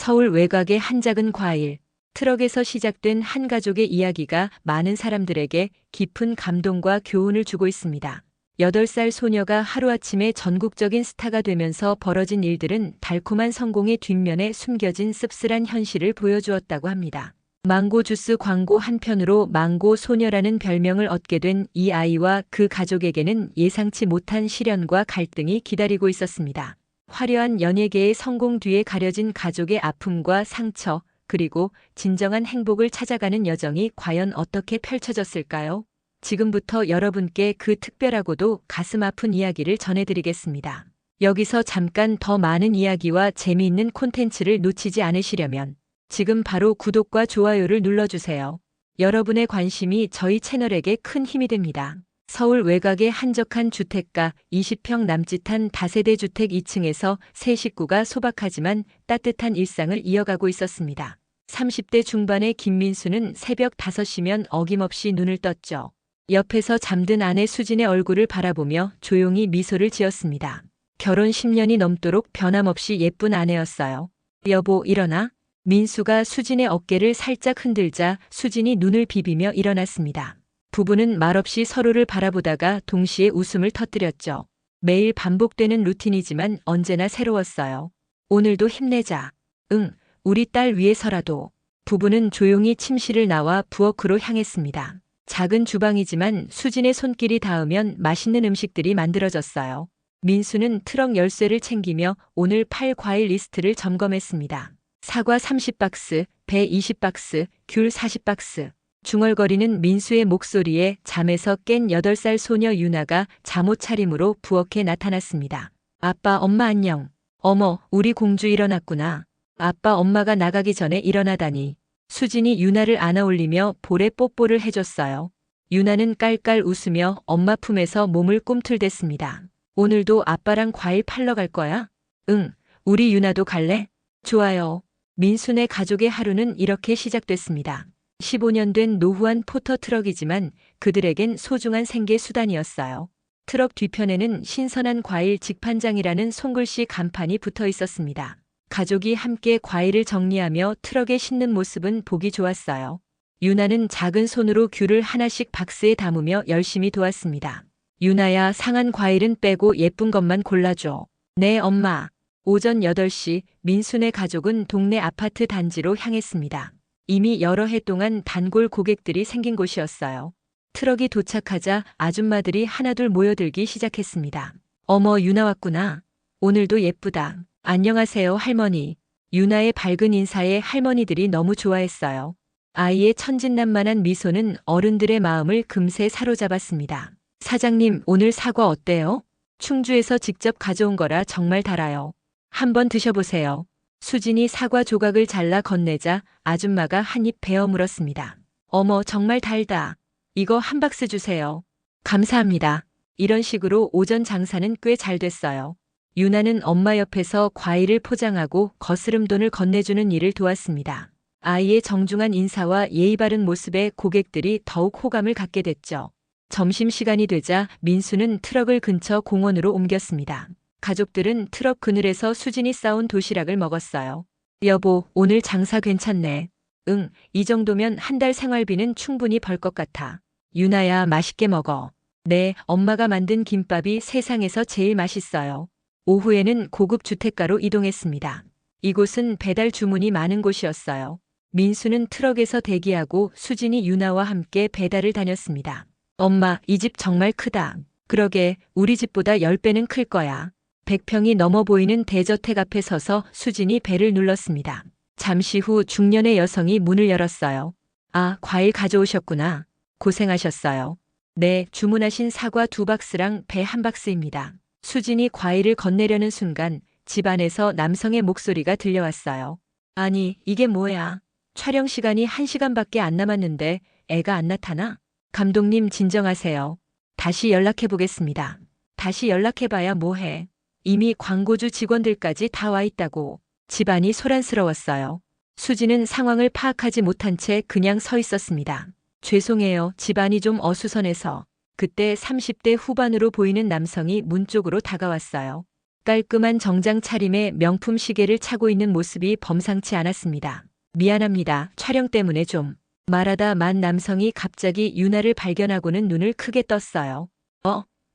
서울 외곽의 한 작은 과일, 트럭에서 시작된 한 가족의 이야기가 많은 사람들에게 깊은 감동과 교훈을 주고 있습니다. 8살 소녀가 하루아침에 전국적인 스타가 되면서 벌어진 일들은 달콤한 성공의 뒷면에 숨겨진 씁쓸한 현실을 보여주었다고 합니다. 망고 주스 광고 한편으로 망고 소녀라는 별명을 얻게 된 이 아이와 그 가족에게는 예상치 못한 시련과 갈등이 기다리고 있었습니다. 화려한 연예계의 성공 뒤에 가려진 가족의 아픔과 상처, 그리고 진정한 행복을 찾아가는 여정이 과연 어떻게 펼쳐졌을까요? 지금부터 여러분께 그 특별하고도 가슴 아픈 이야기를 전해드리겠습니다. 여기서 잠깐 더 많은 이야기와 재미있는 콘텐츠를 놓치지 않으시려면 지금 바로 구독과 좋아요를 눌러주세요. 여러분의 관심이 저희 채널에게 큰 힘이 됩니다. 서울 외곽의 한적한 주택가 20평 남짓한 다세대 주택 2층에서 세 식구가 소박하지만 따뜻한 일상을 이어가고 있었습니다. 30대 중반의 김민수는 새벽 5시면 어김없이 눈을 떴죠. 옆에서 잠든 아내 수진의 얼굴을 바라보며 조용히 미소를 지었습니다. 결혼 10년이 넘도록 변함없이 예쁜 아내였어요. 여보, 일어나. 민수가 수진의 어깨를 살짝 흔들자 수진이 눈을 비비며 일어났습니다. 부부는 말없이 서로를 바라보다가 동시에 웃음을 터뜨렸죠. 매일 반복되는 루틴이지만 언제나 새로웠어요. 오늘도 힘내자. 응, 우리 딸 위해서라도. 부부는 조용히 침실을 나와 부엌으로 향했습니다. 작은 주방이지만 수진의 손길이 닿으면 맛있는 음식들이 만들어졌어요. 민수는 트럭 열쇠를 챙기며 오늘 팔 과일 리스트를 점검했습니다. 사과 30박스, 배 20박스, 귤 40박스. 중얼거리는 민수의 목소리에 잠에서 깬 8살 소녀 유나가 잠옷 차림으로 부엌에 나타났습니다. 아빠, 엄마 안녕. 어머, 우리 공주 일어났구나. 아빠, 엄마가 나가기 전에 일어나다니. 수진이 유나를 안아올리며 볼에 뽀뽀를 해줬어요. 유나는 깔깔 웃으며 엄마 품에서 몸을 꿈틀댔습니다. 오늘도 아빠랑 과일 팔러 갈 거야? 응, 우리 유나도 갈래? 좋아요. 민수네 가족의 하루는 이렇게 시작됐습니다. 15년 된 노후한 포터 트럭이지만 그들에겐 소중한 생계 수단이었어요. 트럭 뒤편에는 신선한 과일 직판장이라는 손글씨 간판이 붙어 있었습니다. 가족이 함께 과일을 정리하며 트럭에 싣는 모습은 보기 좋았어요. 유나는 작은 손으로 귤을 하나씩 박스에 담으며 열심히 도왔습니다. 유나야, 상한 과일은 빼고 예쁜 것만 골라줘. 네, 엄마. 오전 8시 민수네 가족은 동네 아파트 단지로 향했습니다. 이미 여러 해 동안 단골 고객들이 생긴 곳이었어요. 트럭이 도착하자 아줌마들이 하나둘 모여들기 시작했습니다. 어머, 유나 왔구나. 오늘도 예쁘다. 안녕하세요, 할머니. 유나의 밝은 인사에 할머니들이 너무 좋아했어요. 아이의 천진난만한 미소는 어른들의 마음을 금세 사로잡았습니다. 사장님, 오늘 사과 어때요? 충주에서 직접 가져온 거라 정말 달아요. 한번 드셔보세요. 수진이 사과 조각을 잘라 건네자 아줌마가 한 입 베어 물었습니다. 어머, 정말 달다. 이거 한 박스 주세요. 감사합니다. 이런 식으로 오전 장사는 꽤 잘 됐어요. 유나는 엄마 옆에서 과일을 포장하고 거스름 돈을 건네주는 일을 도왔습니다. 아이의 정중한 인사와 예의 바른 모습에 고객들이 더욱 호감을 갖게 됐죠. 점심시간이 되자 민수는 트럭을 근처 공원으로 옮겼습니다. 가족들은 트럭 그늘에서 수진이 싸온 도시락을 먹었어요. 여보, 오늘 장사 괜찮네. 응, 이 정도면 한 달 생활비는 충분히 벌 것 같아. 유나야, 맛있게 먹어. 네, 엄마가 만든 김밥이 세상에서 제일 맛있어요. 오후에는 고급 주택가로 이동했습니다. 이곳은 배달 주문이 많은 곳이었어요. 민수는 트럭에서 대기하고 수진이 유나와 함께 배달을 다녔습니다. 엄마, 이 집 정말 크다. 그러게, 우리 집보다 10배는 클 거야. 100평이 넘어 보이는 대저택 앞에 서서 수진이 배를 눌렀습니다. 잠시 후 중년의 여성이 문을 열었어요. 아, 과일 가져오셨구나. 고생하셨어요. 네, 주문하신 사과 2박스랑 배 1박스입니다. 수진이 과일을 건네려는 순간 집 안에서 남성의 목소리가 들려왔어요. 아니, 이게 뭐야? 촬영 시간이 1시간밖에 안 남았는데 애가 안 나타나? 감독님, 진정하세요. 다시 연락해보겠습니다. 다시 연락해봐야 뭐해. 이미 광고주 직원들까지 다 와 있다고. 집안이 소란스러웠어요. 수지는 상황을 파악하지 못한 채 그냥 서 있었습니다. 죄송해요. 집안이 좀 어수선해서. 그때 30대 후반으로 보이는 남성이 문 쪽으로 다가왔어요. 깔끔한 정장 차림에 명품 시계를 차고 있는 모습이 범상치 않았습니다. 미안합니다. 촬영 때문에 좀. 말하다 만 남성이 갑자기 유나를 발견하고는 눈을 크게 떴어요.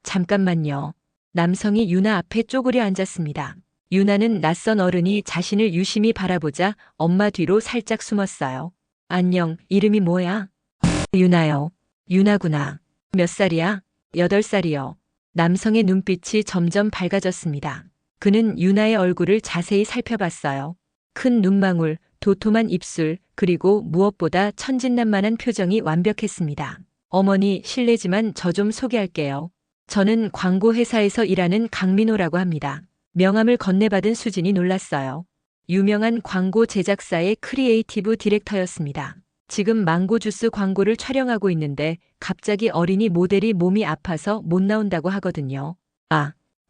잠깐만요. 남성이 유나 앞에 쪼그려 앉았습니다. 유나는 낯선 어른이 자신을 유심히 바라보자 엄마 뒤로 살짝 숨었어요. 안녕, 이름이 뭐야? 유나요. 유나구나. 몇 살이야? 8살이요. 남성의 눈빛이 점점 밝아졌습니다. 그는 유나의 얼굴을 자세히 살펴봤어요. 큰 눈망울, 도톰한 입술, 그리고 무엇보다 천진난만한 표정이 완벽했습니다. 어머니, 실례지만 저 좀 소개할게요. 저는 광고회사에서 일하는 강민호라고 합니다. 명함을 건네받은 수진이 놀랐어요. 유명한 광고 제작사의 크리에이티브 디렉터였습니다. 지금 망고 주스 광고를 촬영하고 있는데 갑자기 어린이 모델이 몸이 아파서 못 나온다고 하거든요.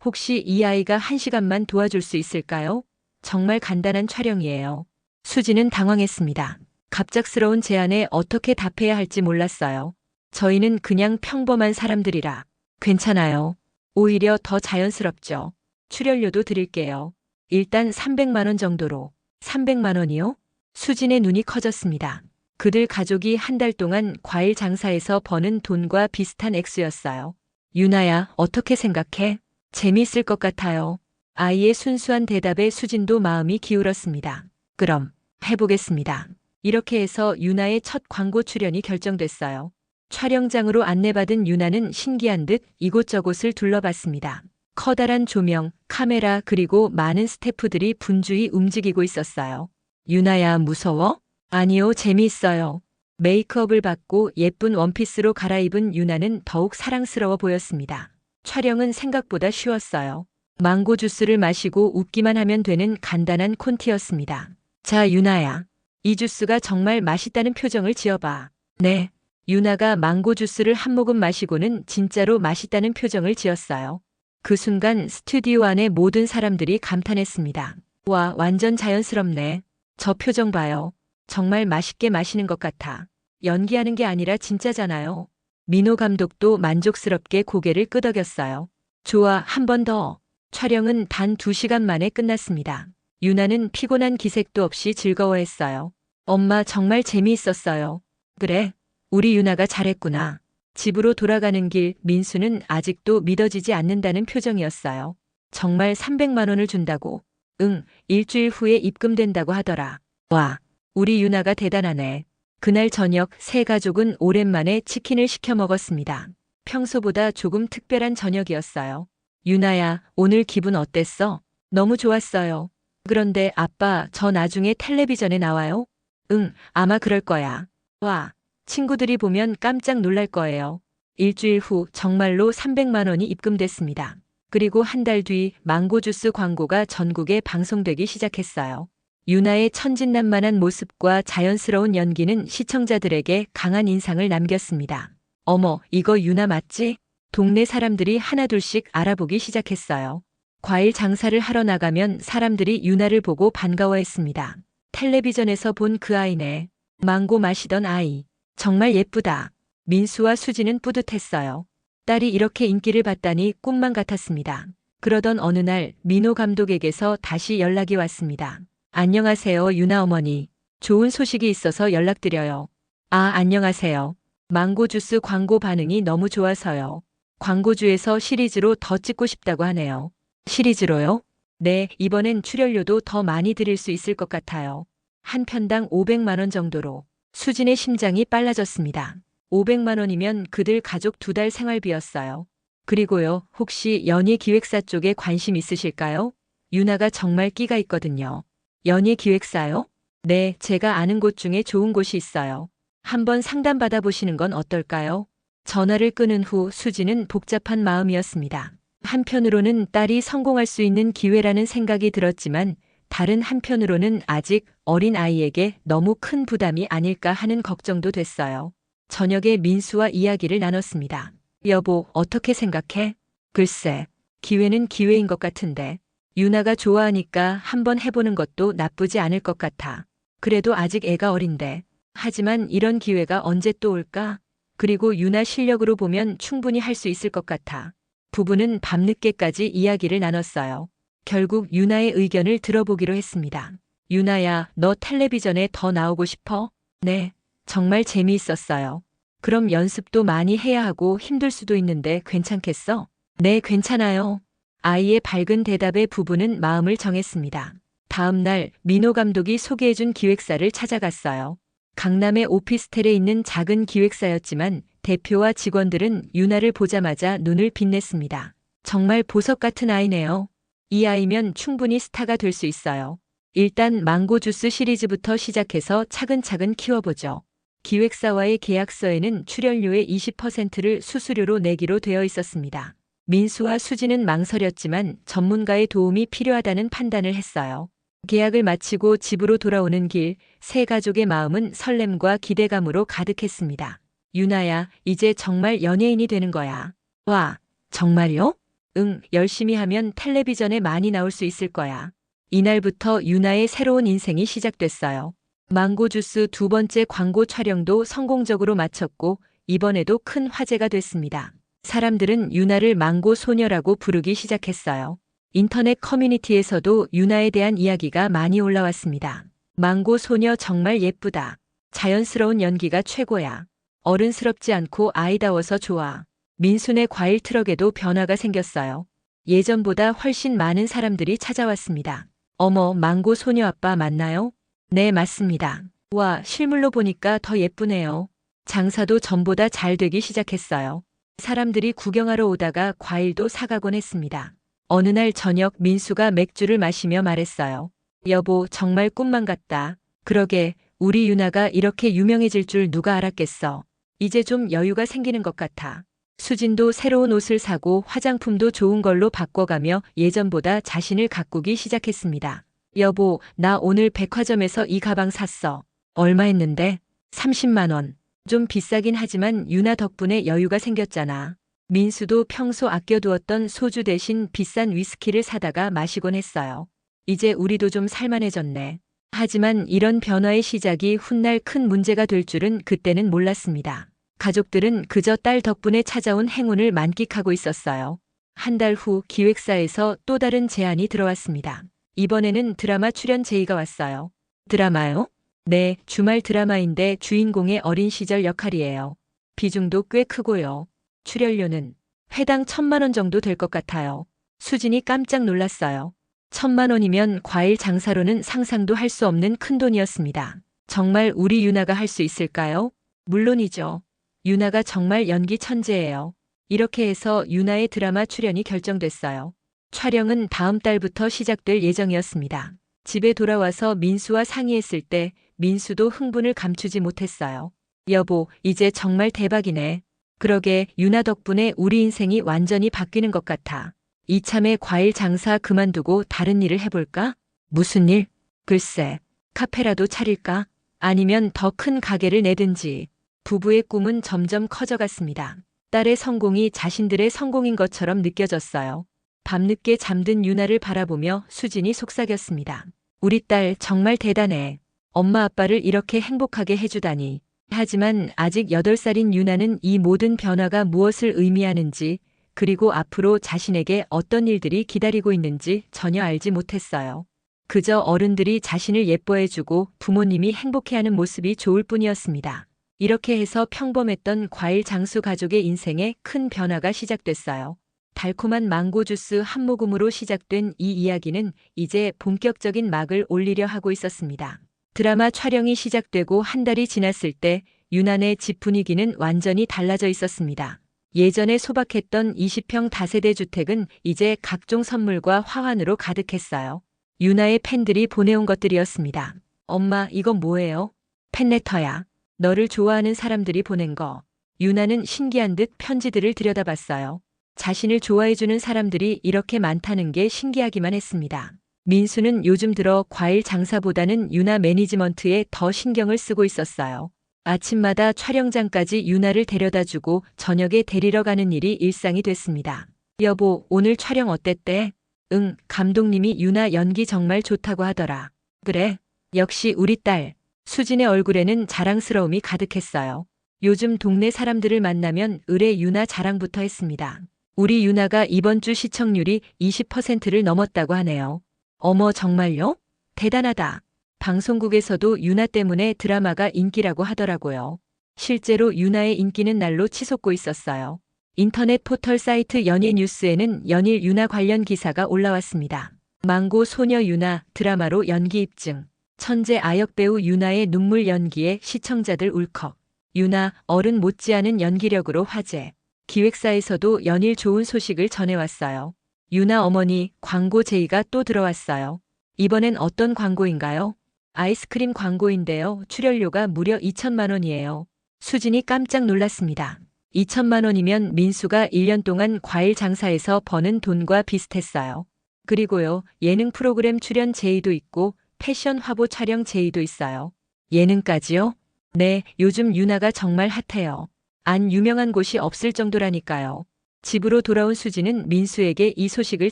혹시 이 아이가 1시간만 도와줄 수 있을까요? 정말 간단한 촬영이에요. 수진은 당황했습니다. 갑작스러운 제안에 어떻게 답해야 할지 몰랐어요. 저희는 그냥 평범한 사람들이라. 괜찮아요. 오히려 더 자연스럽죠. 출연료도 드릴게요. 일단 300만 원 정도로. 300만 원이요? 수진의 눈이 커졌습니다. 그들 가족이 한 달 동안 과일 장사에서 버는 돈과 비슷한 액수였어요. 유나야, 어떻게 생각해? 재미있을 것 같아요. 아이의 순수한 대답에 수진도 마음이 기울었습니다. 그럼 해보겠습니다. 이렇게 해서 유나의 첫 광고 출연이 결정됐어요. 촬영장으로 안내받은 유나는 신기한 듯 이곳저곳을 둘러봤습니다. 커다란 조명, 카메라 그리고 많은 스태프들이 분주히 움직이고 있었어요. 유나야, 무서워? 아니요, 재미있어요. 메이크업을 받고 예쁜 원피스로 갈아입은 유나는 더욱 사랑스러워 보였습니다. 촬영은 생각보다 쉬웠어요. 망고 주스를 마시고 웃기만 하면 되는 간단한 콘티였습니다. 자, 유나야. 이 주스가 정말 맛있다는 표정을 지어봐. 네. 유나가 망고 주스를 한 모금 마시고는 진짜로 맛있다는 표정을 지었어요. 그 순간 스튜디오 안의 모든 사람들이 감탄했습니다. 와, 완전 자연스럽네. 저 표정 봐요. 정말 맛있게 마시는 것 같아. 연기하는 게 아니라 진짜잖아요. 민호 감독도 만족스럽게 고개를 끄덕였어요. 좋아, 한 번 더. 촬영은 단 2시간 만에 끝났습니다. 유나는 피곤한 기색도 없이 즐거워했어요. 엄마, 정말 재미있었어요. 그래, 우리 유나가 잘했구나. 집으로 돌아가는 길 민수는 아직도 믿어지지 않는다는 표정이었어요. 정말 300만 원을 준다고? 응, 일주일 후에 입금된다고 하더라. 와, 우리 유나가 대단하네. 그날 저녁 세 가족은 오랜만에 치킨을 시켜 먹었습니다. 평소보다 조금 특별한 저녁이었어요. 유나야, 오늘 기분 어땠어? 너무 좋았어요. 그런데 아빠, 저 나중에 텔레비전에 나와요? 응, 아마 그럴 거야. 와, 친구들이 보면 깜짝 놀랄 거예요. 일주일 후 정말로 300만 원이 입금됐습니다. 그리고 한 달 뒤 망고 주스 광고가 전국에 방송되기 시작했어요. 유나의 천진난만한 모습과 자연스러운 연기는 시청자들에게 강한 인상을 남겼습니다. 어머, 이거 유나 맞지? 동네 사람들이 하나둘씩 알아보기 시작했어요. 과일 장사를 하러 나가면 사람들이 유나를 보고 반가워했습니다. 텔레비전에서 본 그 아이네. 망고 마시던 아이. 정말 예쁘다. 민수와 수지는 뿌듯했어요. 딸이 이렇게 인기를 받다니 꿈만 같았습니다. 그러던 어느 날 민호 감독에게서 다시 연락이 왔습니다. 안녕하세요, 유나 어머니. 좋은 소식이 있어서 연락드려요. 안녕하세요. 망고 주스 광고 반응이 너무 좋아서요. 광고주에서 시리즈로 더 찍고 싶다고 하네요. 시리즈로요? 네, 이번엔 출연료도 더 많이 드릴 수 있을 것 같아요. 한 편당 500만 원 정도로. 수진의 심장이 빨라졌습니다. 500만 원이면 그들 가족 2달 생활비였어요. 그리고요, 혹시 연예기획사 쪽에 관심 있으실까요? 유나가 정말 끼가 있거든요. 연예기획사요? 네, 제가 아는 곳 중에 좋은 곳이 있어요. 한번 상담 받아보시는 건 어떨까요? 전화를 끊은 후 수지는 복잡한 마음이었습니다. 한편으로는 딸이 성공할 수 있는 기회라는 생각이 들었지만 다른 한편으로는 아직 어린 아이에게 너무 큰 부담이 아닐까 하는 걱정도 됐어요. 저녁에 민수와 이야기를 나눴습니다. 여보, 어떻게 생각해? 글쎄, 기회는 기회인 것 같은데. 유나가 좋아하니까 한번 해보는 것도 나쁘지 않을 것 같아. 그래도 아직 애가 어린데. 하지만 이런 기회가 언제 또 올까? 그리고 유나 실력으로 보면 충분히 할 수 있을 것 같아. 부부는 밤늦게까지 이야기를 나눴어요. 결국 유나의 의견을 들어보기로 했습니다. 유나야, 너 텔레비전에 더 나오고 싶어? 네, 정말 재미있었어요. 그럼 연습도 많이 해야 하고 힘들 수도 있는데 괜찮겠어? 네, 괜찮아요. 아이의 밝은 대답에 부부는 마음을 정했습니다. 다음 날 민호 감독이 소개해준 기획사를 찾아갔어요. 강남의 오피스텔에 있는 작은 기획사였지만 대표와 직원들은 유나를 보자마자 눈을 빛냈습니다. 정말 보석 같은 아이네요. 이 아이면 충분히 스타가 될 수 있어요. 일단 망고 주스 시리즈부터 시작해서 차근차근 키워보죠. 기획사와의 계약서에는 출연료의 20%를 수수료로 내기로 되어 있었습니다. 민수와 수지는 망설였지만 전문가의 도움이 필요하다는 판단을 했어요. 계약을 마치고 집으로 돌아오는 길, 세 가족의 마음은 설렘과 기대감으로 가득했습니다. 유나야, 이제 정말 연예인이 되는 거야. 와, 정말요? 응, 열심히 하면 텔레비전에 많이 나올 수 있을 거야. 이날부터 유나의 새로운 인생이 시작됐어요. 망고 주스 두 번째 광고 촬영도 성공적으로 마쳤고 이번에도 큰 화제가 됐습니다. 사람들은 유나를 망고 소녀라고 부르기 시작했어요. 인터넷 커뮤니티에서도 유나에 대한 이야기가 많이 올라왔습니다. 망고 소녀 정말 예쁘다. 자연스러운 연기가 최고야. 어른스럽지 않고 아이다워서 좋아. 민순의 과일 트럭에도 변화가 생겼어요. 예전보다 훨씬 많은 사람들이 찾아왔습니다. 어머, 망고 소녀 아빠 맞나요? 네, 맞습니다. 와, 실물로 보니까 더 예쁘네요. 장사도 전보다 잘 되기 시작했어요. 사람들이 구경하러 오다가 과일도 사가곤 했습니다. 어느 날 저녁 민수가 맥주를 마시며 말했어요. 여보, 정말 꿈만 같다. 그러게, 우리 유나가 이렇게 유명해질 줄 누가 알았겠어. 이제 좀 여유가 생기는 것 같아. 수진도 새로운 옷을 사고 화장품도 좋은 걸로 바꿔가며 예전보다 자신을 가꾸기 시작했습니다. 여보, 나 오늘 백화점에서 이 가방 샀어. 얼마 했는데? 30만 원. 좀 비싸긴 하지만 유나 덕분에 여유가 생겼잖아. 민수도 평소 아껴두었던 소주 대신 비싼 위스키를 사다가 마시곤 했어요. 이제 우리도 좀 살만해졌네. 하지만 이런 변화의 시작이 훗날 큰 문제가 될 줄은 그때는 몰랐습니다. 가족들은 그저 딸 덕분에 찾아온 행운을 만끽하고 있었어요. 한 달 후 기획사에서 또 다른 제안이 들어왔습니다. 이번에는 드라마 출연 제의가 왔어요. 드라마요? 네, 주말 드라마인데 주인공의 어린 시절 역할이에요. 비중도 꽤 크고요. 출연료는 회당 1,000만 원 정도 될 것 같아요. 수진이 깜짝 놀랐어요. 1,000만 원이면 과일 장사로는 상상도 할 수 없는 큰돈이었습니다. 정말 우리 유나가 할 수 있을까요? 물론이죠. 유나가 정말 연기 천재예요. 이렇게 해서 유나의 드라마 출연이 결정됐어요. 촬영은 다음 달부터 시작될 예정이었습니다. 집에 돌아와서 민수와 상의했을 때 민수도 흥분을 감추지 못했어요. 여보, 이제 정말 대박이네. 그러게 유나 덕분에 우리 인생이 완전히 바뀌는 것 같아. 이참에 과일 장사 그만두고 다른 일을 해볼까? 무슨 일? 글쎄, 카페라도 차릴까? 아니면 더 큰 가게를 내든지. 부부의 꿈은 점점 커져갔습니다. 딸의 성공이 자신들의 성공인 것처럼 느껴졌어요. 밤늦게 잠든 유나를 바라보며 수진이 속삭였습니다. 우리 딸 정말 대단해. 엄마 아빠를 이렇게 행복하게 해주다니. 하지만 아직 8살인 유나는 이 모든 변화가 무엇을 의미하는지, 그리고 앞으로 자신에게 어떤 일들이 기다리고 있는지 전혀 알지 못했어요. 그저 어른들이 자신을 예뻐해주고 부모님이 행복해하는 모습이 좋을 뿐이었습니다. 이렇게 해서 평범했던 과일 장수 가족의 인생에 큰 변화가 시작됐어요. 달콤한 망고 주스 한 모금으로 시작된 이 이야기는 이제 본격적인 막을 올리려 하고 있었습니다. 드라마 촬영이 시작되고 한 달이 지났을 때 유난의 집 분위기는 완전히 달라져 있었습니다. 예전에 소박했던 20평 다세대 주택은 이제 각종 선물과 화환으로 가득했어요. 유나의 팬들이 보내온 것들이었습니다. 엄마, 이건 뭐예요? 팬레터야. 너를 좋아하는 사람들이 보낸 거. 유나는 신기한 듯 편지들을 들여다봤어요. 자신을 좋아해주는 사람들이 이렇게 많다는 게 신기하기만 했습니다. 민수는 요즘 들어 과일 장사보다는 유나 매니지먼트에 더 신경을 쓰고 있었어요. 아침마다 촬영장까지 유나를 데려다주고 저녁에 데리러 가는 일이 일상이 됐습니다. 여보, 오늘 촬영 어땠대? 응, 감독님이 유나 연기 정말 좋다고 하더라. 그래? 역시 우리 딸. 수진의 얼굴에는 자랑스러움이 가득했어요. 요즘 동네 사람들을 만나면 을의 유나 자랑부터 했습니다. 우리 유나가 이번 주 시청률이 20%를 넘었다고 하네요. 어머, 정말요? 대단하다. 방송국에서도 유나 때문에 드라마가 인기라고 하더라고요. 실제로 유나의 인기는 날로 치솟고 있었어요. 인터넷 포털 사이트 연예뉴스에는 연일 유나 관련 기사가 올라왔습니다. 망고 소녀 유나 드라마로 연기 입증. 천재 아역 배우 유나의 눈물 연기에 시청자들 울컥. 유나 어른 못지않은 연기력으로 화제. 기획사에서도 연일 좋은 소식을 전해왔어요. 유나 어머니 광고 제의가 또 들어왔어요. 이번엔 어떤 광고인가요? 아이스크림 광고인데요. 출연료가 무려 2천만 원이에요. 수진이 깜짝 놀랐습니다. 2천만 원이면 민수가 1년 동안 과일 장사해서 버는 돈과 비슷했어요. 그리고요, 예능 프로그램 출연 제의도 있고 패션 화보 촬영 제의도 있어요. 예능까지요? 네, 요즘 유나가 정말 핫해요. 안 유명한 곳이 없을 정도라니까요. 집으로 돌아온 수지는 민수에게 이 소식을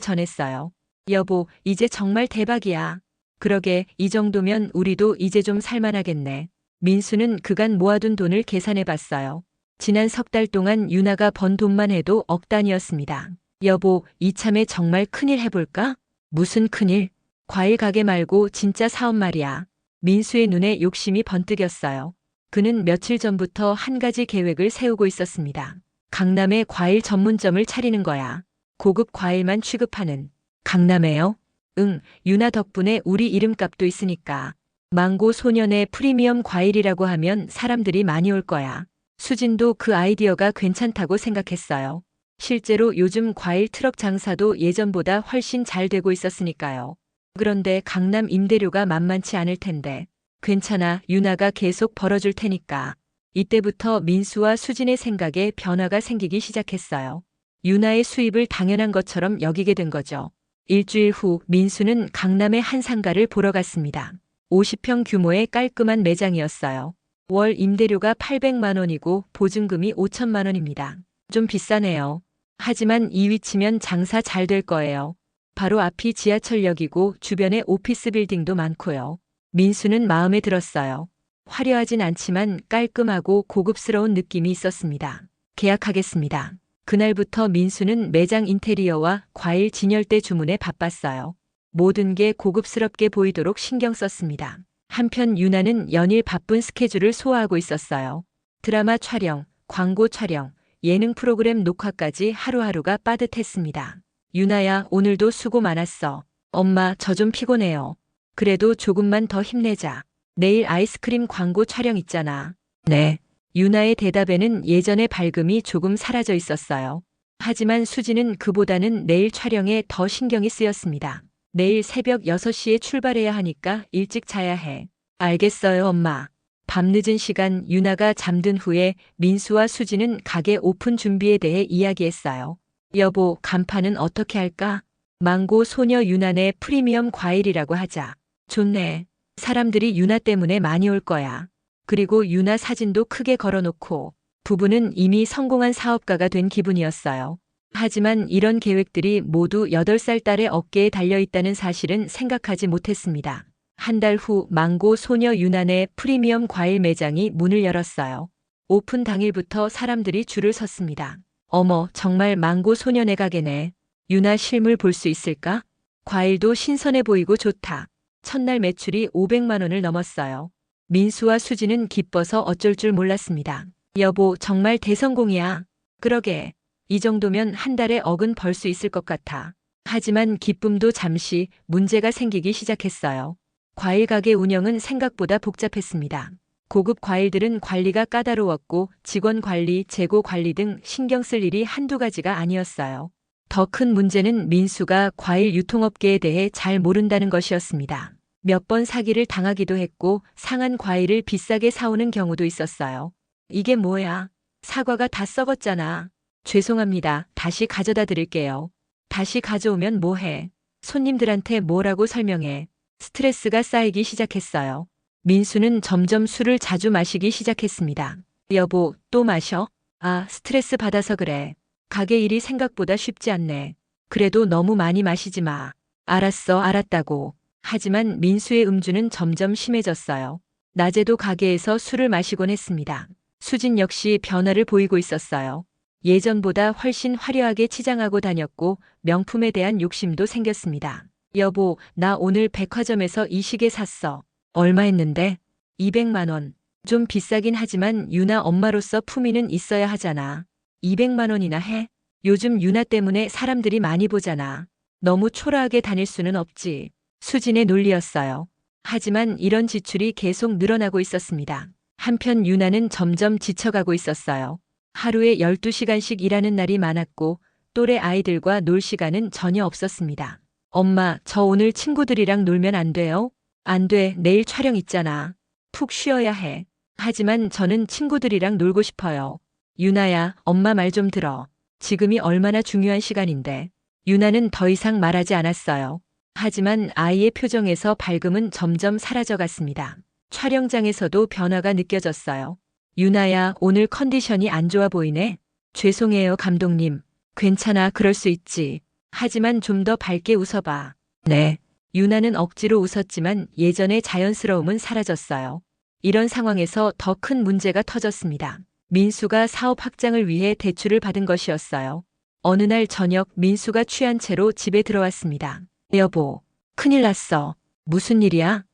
전했어요. 여보, 이제 정말 대박이야. 그러게, 이 정도면 우리도 이제 좀 살만하겠네. 민수는 그간 모아둔 돈을 계산해 봤어요. 지난 석 달 동안 유나가 번 돈만 해도 억 단위였습니다. 여보, 이참에 정말 큰일 해볼까? 무슨 큰일? 과일 가게 말고 진짜 사업 말이야. 민수의 눈에 욕심이 번뜩였어요. 그는 며칠 전부터 한 가지 계획을 세우고 있었습니다. 강남에 과일 전문점을 차리는 거야. 고급 과일만 취급하는. 강남에요? 응, 유나 덕분에 우리 이름값도 있으니까. 망고 소년의 프리미엄 과일이라고 하면 사람들이 많이 올 거야. 수진도 그 아이디어가 괜찮다고 생각했어요. 실제로 요즘 과일 트럭 장사도 예전보다 훨씬 잘 되고 있었으니까요. 그런데 강남 임대료가 만만치 않을 텐데. 괜찮아, 유나가 계속 벌어줄 테니까. 이때부터 민수와 수진의 생각에 변화가 생기기 시작했어요. 유나의 수입을 당연한 것처럼 여기게 된 거죠. 일주일 후 민수는 강남의 한 상가를 보러 갔습니다. 50평 규모의 깔끔한 매장이었어요. 월 임대료가 800만 원이고 보증금이 5천만 원입니다. 좀 비싸네요. 하지만 이 위치면 장사 잘 될 거예요. 바로 앞이 지하철역이고 주변에 오피스 빌딩도 많고요. 민수는 마음에 들었어요. 화려하진 않지만 깔끔하고 고급스러운 느낌이 있었습니다. 계약하겠습니다. 그날부터 민수는 매장 인테리어와 과일 진열대 주문에 바빴어요. 모든 게 고급스럽게 보이도록 신경 썼습니다. 한편 유나는 연일 바쁜 스케줄을 소화하고 있었어요. 드라마 촬영, 광고 촬영, 예능 프로그램 녹화까지 하루하루가 빠듯했습니다. 유나야, 오늘도 수고 많았어. 엄마, 저 좀 피곤해요. 그래도 조금만 더 힘내자. 내일 아이스크림 광고 촬영 있잖아. 네. 유나의 대답에는 예전의 밝음이 조금 사라져 있었어요. 하지만 수지는 그보다는 내일 촬영에 더 신경이 쓰였습니다. 내일 새벽 6시에 출발해야 하니까 일찍 자야 해. 알겠어요, 엄마. 밤늦은 시간 유나가 잠든 후에 민수와 수지는 가게 오픈 준비에 대해 이야기했어요. 여보, 간판은 어떻게 할까? 망고 소녀 유나네 프리미엄 과일이라고 하자. 좋네. 사람들이 유나 때문에 많이 올 거야. 그리고 유나 사진도 크게 걸어놓고. 부부는 이미 성공한 사업가가 된 기분이었어요. 하지만 이런 계획들이 모두 8살 딸의 어깨에 달려있다는 사실은 생각하지 못했습니다. 한 달 후 망고 소녀 유나네 프리미엄 과일 매장이 문을 열었어요. 오픈 당일부터 사람들이 줄을 섰습니다. 어머, 정말 망고 소년의 가게네. 유나 실물 볼 수 있을까? 과일도 신선해 보이고 좋다. 첫날 매출이 500만 원을 넘었어요. 민수와 수지는 기뻐서 어쩔 줄 몰랐습니다. 여보, 정말 대성공이야. 그러게. 이 정도면 한 달에 억은 벌 수 있을 것 같아. 하지만 기쁨도 잠시 문제가 생기기 시작했어요. 과일 가게 운영은 생각보다 복잡했습니다. 고급 과일들은 관리가 까다로웠고 직원 관리, 재고 관리 등 신경 쓸 일이 한두 가지가 아니었어요. 더 큰 문제는 민수가 과일 유통업계에 대해 잘 모른다는 것이었습니다. 몇 번 사기를 당하기도 했고 상한 과일을 비싸게 사오는 경우도 있었어요. 이게 뭐야? 사과가 다 썩었잖아. 죄송합니다. 다시 가져다 드릴게요. 다시 가져오면 뭐해? 손님들한테 뭐라고 설명해? 스트레스가 쌓이기 시작했어요. 민수는 점점 술을 자주 마시기 시작했습니다. 여보, 또 마셔? 아, 스트레스 받아서 그래. 가게 일이 생각보다 쉽지 않네. 그래도 너무 많이 마시지 마. 알았어, 알았다고. 하지만 민수의 음주는 점점 심해졌어요. 낮에도 가게에서 술을 마시곤 했습니다. 수진 역시 변화를 보이고 있었어요. 예전보다 훨씬 화려하게 치장하고 다녔고 명품에 대한 욕심도 생겼습니다. 여보, 나 오늘 백화점에서 이 시계 샀어. 얼마 했는데? 200만 원. 좀 비싸긴 하지만 유나 엄마로서 품위는 있어야 하잖아. 200만 원이나 해? 요즘 유나 때문에 사람들이 많이 보잖아. 너무 초라하게 다닐 수는 없지. 수진의 논리였어요. 하지만 이런 지출이 계속 늘어나고 있었습니다. 한편 유나는 점점 지쳐가고 있었어요. 하루에 12시간씩 일하는 날이 많았고 또래 아이들과 놀 시간은 전혀 없었습니다. 엄마, 저 오늘 친구들이랑 놀면 안 돼요? 안 돼, 내일 촬영 있잖아. 푹 쉬어야 해. 하지만 저는 친구들이랑 놀고 싶어요. 유나야, 엄마 말 좀 들어. 지금이 얼마나 중요한 시간인데. 유나는 더 이상 말하지 않았어요. 하지만 아이의 표정에서 밝음은 점점 사라져갔습니다. 촬영장에서도 변화가 느껴졌어요. 유나야, 오늘 컨디션이 안 좋아 보이네. 죄송해요, 감독님. 괜찮아, 그럴 수 있지. 하지만 좀 더 밝게 웃어봐. 네. 유나는 억지로 웃었지만 예전의 자연스러움은 사라졌어요. 이런 상황에서 더 큰 문제가 터졌습니다. 민수가 사업 확장을 위해 대출을 받은 것이었어요. 어느 날 저녁 민수가 취한 채로 집에 들어왔습니다. 여보, 큰일 났어. 무슨 일이야?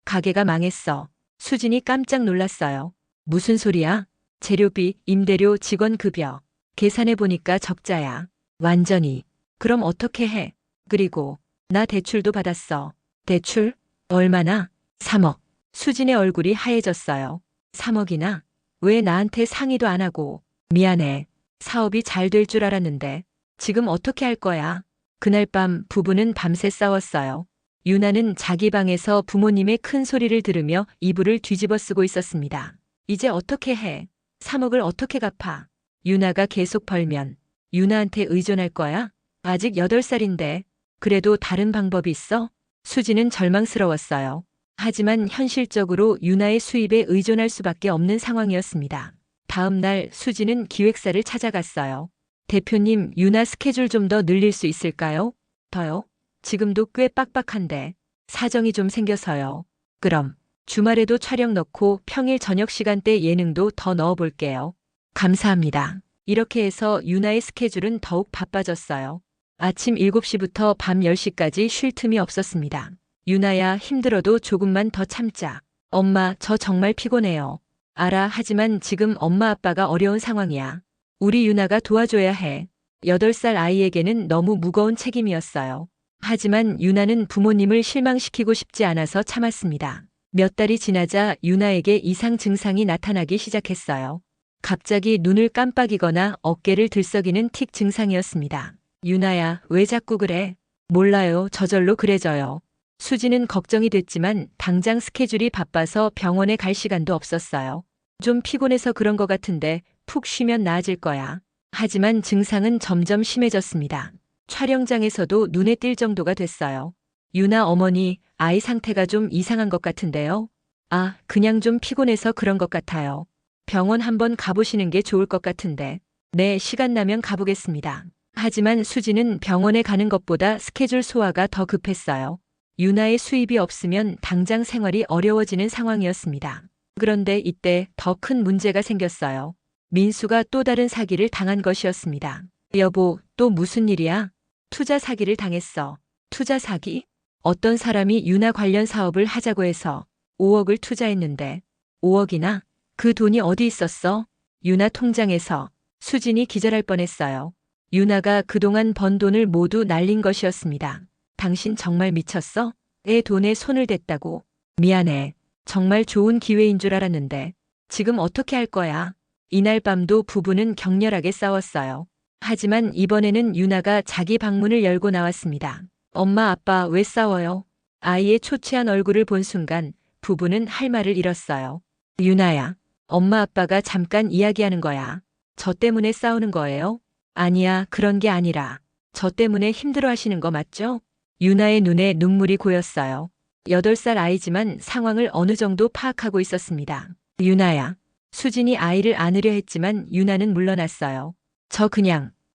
가게가 망했어. 수진이 깜짝 놀랐어요. 무슨 소리야? 재료비, 임대료, 직원 급여. 계산해보니까 적자야. 완전히. 그럼 어떻게 해? 그리고 나 대출도 받았어. 대출? 얼마나? 3억. 수진의 얼굴이 하얘졌어요. 3억이나? 왜 나한테 상의도 안 하고. 미안해. 사업이 잘 될 줄 알았는데. 지금 어떻게 할 거야? 그날 밤 부부는 밤새 싸웠어요. 유나는 자기 방에서 부모님의 큰 소리를 들으며 이불을 뒤집어 쓰고 있었습니다. 이제 어떻게 해? 3억을 어떻게 갚아? 유나가 계속 벌면 유나한테 의존할 거야? 아직 8살인데. 그래도 다른 방법이 있어? 수지는 절망스러웠어요. 하지만 현실적으로 유나의 수입에 의존할 수밖에 없는 상황이었습니다. 다음 날 수지는 기획사를 찾아갔어요. 대표님, 유나 스케줄 좀 더 늘릴 수 있을까요? 더요? 지금도 꽤 빡빡한데. 사정이 좀 생겨서요. 그럼 주말에도 촬영 넣고 평일 저녁 시간대 예능도 더 넣어볼게요. 감사합니다. 이렇게 해서 유나의 스케줄은 더욱 바빠졌어요. 아침 7시부터 밤 10시까지 쉴 틈이 없었습니다. 유나야, 힘들어도 조금만 더 참자. 엄마, 저 정말 피곤해요. 알아, 하지만 지금 엄마 아빠가 어려운 상황이야. 우리 유나가 도와줘야 해. 8살 아이에게는 너무 무거운 책임이었어요. 하지만 유나는 부모님을 실망시키고 싶지 않아서 참았습니다. 몇 달이 지나자 유나에게 이상 증상이 나타나기 시작했어요. 갑자기 눈을 깜빡이거나 어깨를 들썩이는 틱 증상이었습니다. 유나야, 왜 자꾸 그래? 몰라요, 저절로 그래져요. 수지는 걱정이 됐지만 당장 스케줄이 바빠서 병원에 갈 시간도 없었어요. 좀 피곤해서 그런 것 같은데 푹 쉬면 나아질 거야. 하지만 증상은 점점 심해졌습니다. 촬영장에서도 눈에 띌 정도가 됐어요. 유나 어머니, 아이 상태가 좀 이상한 것 같은데요. 아, 그냥 좀 피곤해서 그런 것 같아요. 병원 한번 가보시는 게 좋을 것 같은데. 네, 시간 나면 가보겠습니다. 하지만 수지는 병원에 가는 것보다 스케줄 소화가 더 급했어요. 유나의 수입이 없으면 당장 생활이 어려워지는 상황이었습니다. 그런데 이때 더 큰 문제가 생겼어요. 민수가 또 다른 사기를 당한 것이었습니다. 여보, 또 무슨 일이야? 투자 사기를 당했어. 투자 사기? 어떤 사람이 유나 관련 사업을 하자고 해서 5억을 투자했는데 5억이나? 그 돈이 어디 있었어? 유나 통장에서. 수진이 기절할 뻔했어요. 유나가 그동안 번 돈을 모두 날린 것이었습니다. 당신 정말 미쳤어? 애 돈에 손을 댔다고. 미안해. 정말 좋은 기회인 줄 알았는데. 지금 어떻게 할 거야? 이날 밤도 부부는 격렬하게 싸웠어요. 하지만 이번에는 유나가 자기 방문을 열고 나왔습니다. 엄마, 아빠, 왜 싸워요? 아이의 초췌한 얼굴을 본 순간 부부는 할 말을 잃었어요. 유나야, 엄마 아빠가 잠깐 이야기하는 거야. 저 때문에 싸우는 거예요? 아니야, 그런 게 아니라 저 때문에 힘들어 하시는 거 맞죠? 유나의 눈에 눈물이 고였어요. 8살 아이지만 상황을 어느 정도 파악하고 있었습니다. 유나야. 수진이 아이를 안으려 했지만 유나는 물러났어요.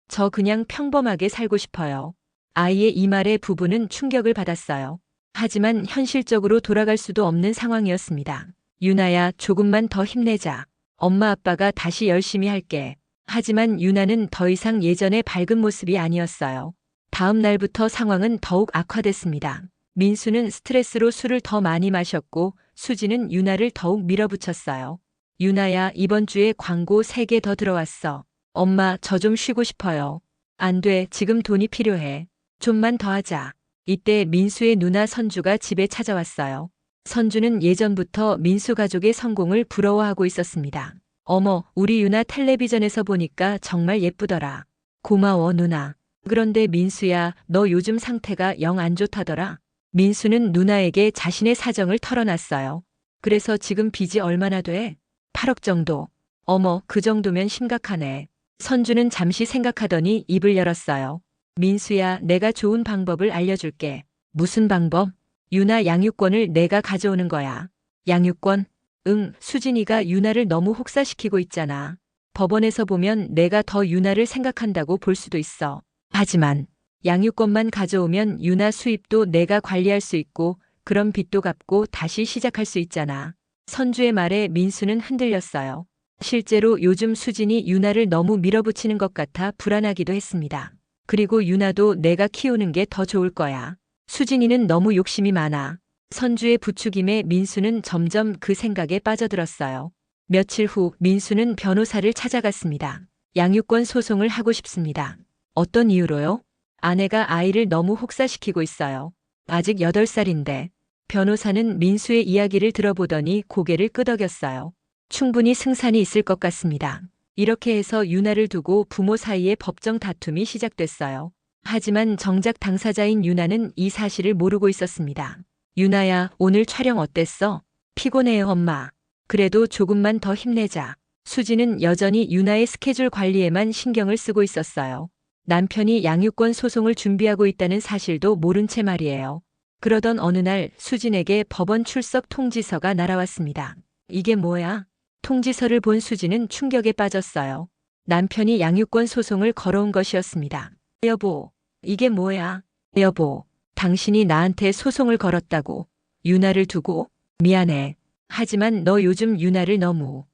저 그냥 평범하게 살고 싶어요. 아이의 이 말에 부부는 충격을 받았어요. 하지만 현실적으로 돌아갈 수도 없는 상황이었습니다. 유나야, 조금만 더 힘내자. 엄마 아빠가 다시 열심히 할게. 하지만 유나는 더 이상 예전의 밝은 모습이 아니었어요. 다음 날부터 상황은 더욱 악화됐습니다. 민수는 스트레스로 술을 더 많이 마셨고 수지는 유나를 더욱 밀어붙였어요. 유나야, 이번 주에 광고 3개 더 들어왔어. 엄마, 저 좀 쉬고 싶어요. 안 돼, 지금 돈이 필요해. 좀만 더 하자. 이때 민수의 누나 선주가 집에 찾아왔어요. 선주는 예전부터 민수 가족의 성공을 부러워하고 있었습니다. 어머, 우리 유나 텔레비전에서 보니까 정말 예쁘더라. 고마워, 누나. 그런데 민수야, 너 요즘 상태가 영 안 좋다더라. 민수는 누나에게 자신의 사정을 털어놨어요. 그래서 지금 빚이 얼마나 돼? 8억 정도. 어머, 그 정도면 심각하네. 선주는 잠시 생각하더니 입을 열었어요. 민수야, 내가 좋은 방법을 알려줄게. 무슨 방법? 유나 양육권을 내가 가져오는 거야. 양육권? 응, 수진이가 유나를 너무 혹사시키고 있잖아. 법원에서 보면 내가 더 유나를 생각한다고 볼 수도 있어. 하지만 양육권만 가져오면 유나 수입도 내가 관리할 수 있고 그럼 빚도 갚고 다시 시작할 수 있잖아. 선주의 말에 민수는 흔들렸어요. 실제로 요즘 수진이 유나를 너무 밀어붙이는 것 같아 불안하기도 했습니다. 그리고 유나도 내가 키우는 게 더 좋을 거야. 수진이는 너무 욕심이 많아. 선주의 부추김에 민수는 점점 그 생각에 빠져들었어요. 며칠 후 민수는 변호사를 찾아갔습니다. 양육권 소송을 하고 싶습니다. 어떤 이유로요? 아내가 아이를 너무 혹사시키고 있어요. 아직 8살인데. 변호사는 민수의 이야기를 들어보더니 고개를 끄덕였어요. 충분히 승산이 있을 것 같습니다. 이렇게 해서 유나를 두고 부모 사이의 법정 다툼이 시작됐어요. 하지만 정작 당사자인 유나는 이 사실을 모르고 있었습니다. 유나야, 오늘 촬영 어땠어? 피곤해요, 엄마. 그래도 조금만 더 힘내자. 수지는 여전히 유나의 스케줄 관리에만 신경을 쓰고 있었어요. 남편이 양육권 소송을 준비하고 있다는 사실도 모른 채 말이에요. 그러던 어느 날 수진에게 법원 출석 통지서가 날아왔습니다. 이게 뭐야? 통지서를 본 수지는 충격에 빠졌어요. 남편이 양육권 소송을 걸어온 것이었습니다. 여보, 이게 뭐야? 여보, 당신이 나한테 소송을 걸었다고. 유나를 두고? 미안해. 하지만 너 요즘 유나를 너무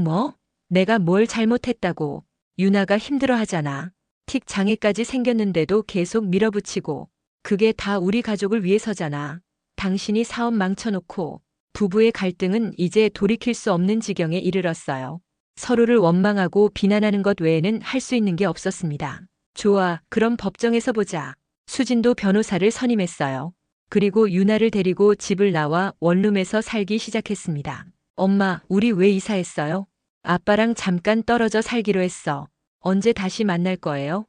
뭐? 내가 뭘 잘못했다고. 유나가 힘들어하잖아. 틱 장애까지 생겼는데도 계속 밀어붙이고. 그게 다 우리 가족을 위해서잖아. 당신이 사업 망쳐놓고. 부부의 갈등은 이제 돌이킬 수 없는 지경에 이르렀어요. 서로를 원망하고 비난하는 것 외에는 할 수 있는 게 없었습니다. 좋아, 그럼 법정에서 보자. 수진도 변호사를 선임했어요. 그리고 유나를 데리고 집을 나와 원룸에서 살기 시작했습니다. 엄마, 우리 왜 이사했어요? 아빠랑 잠깐 떨어져 살기로 했어. 언제 다시 만날 거예요?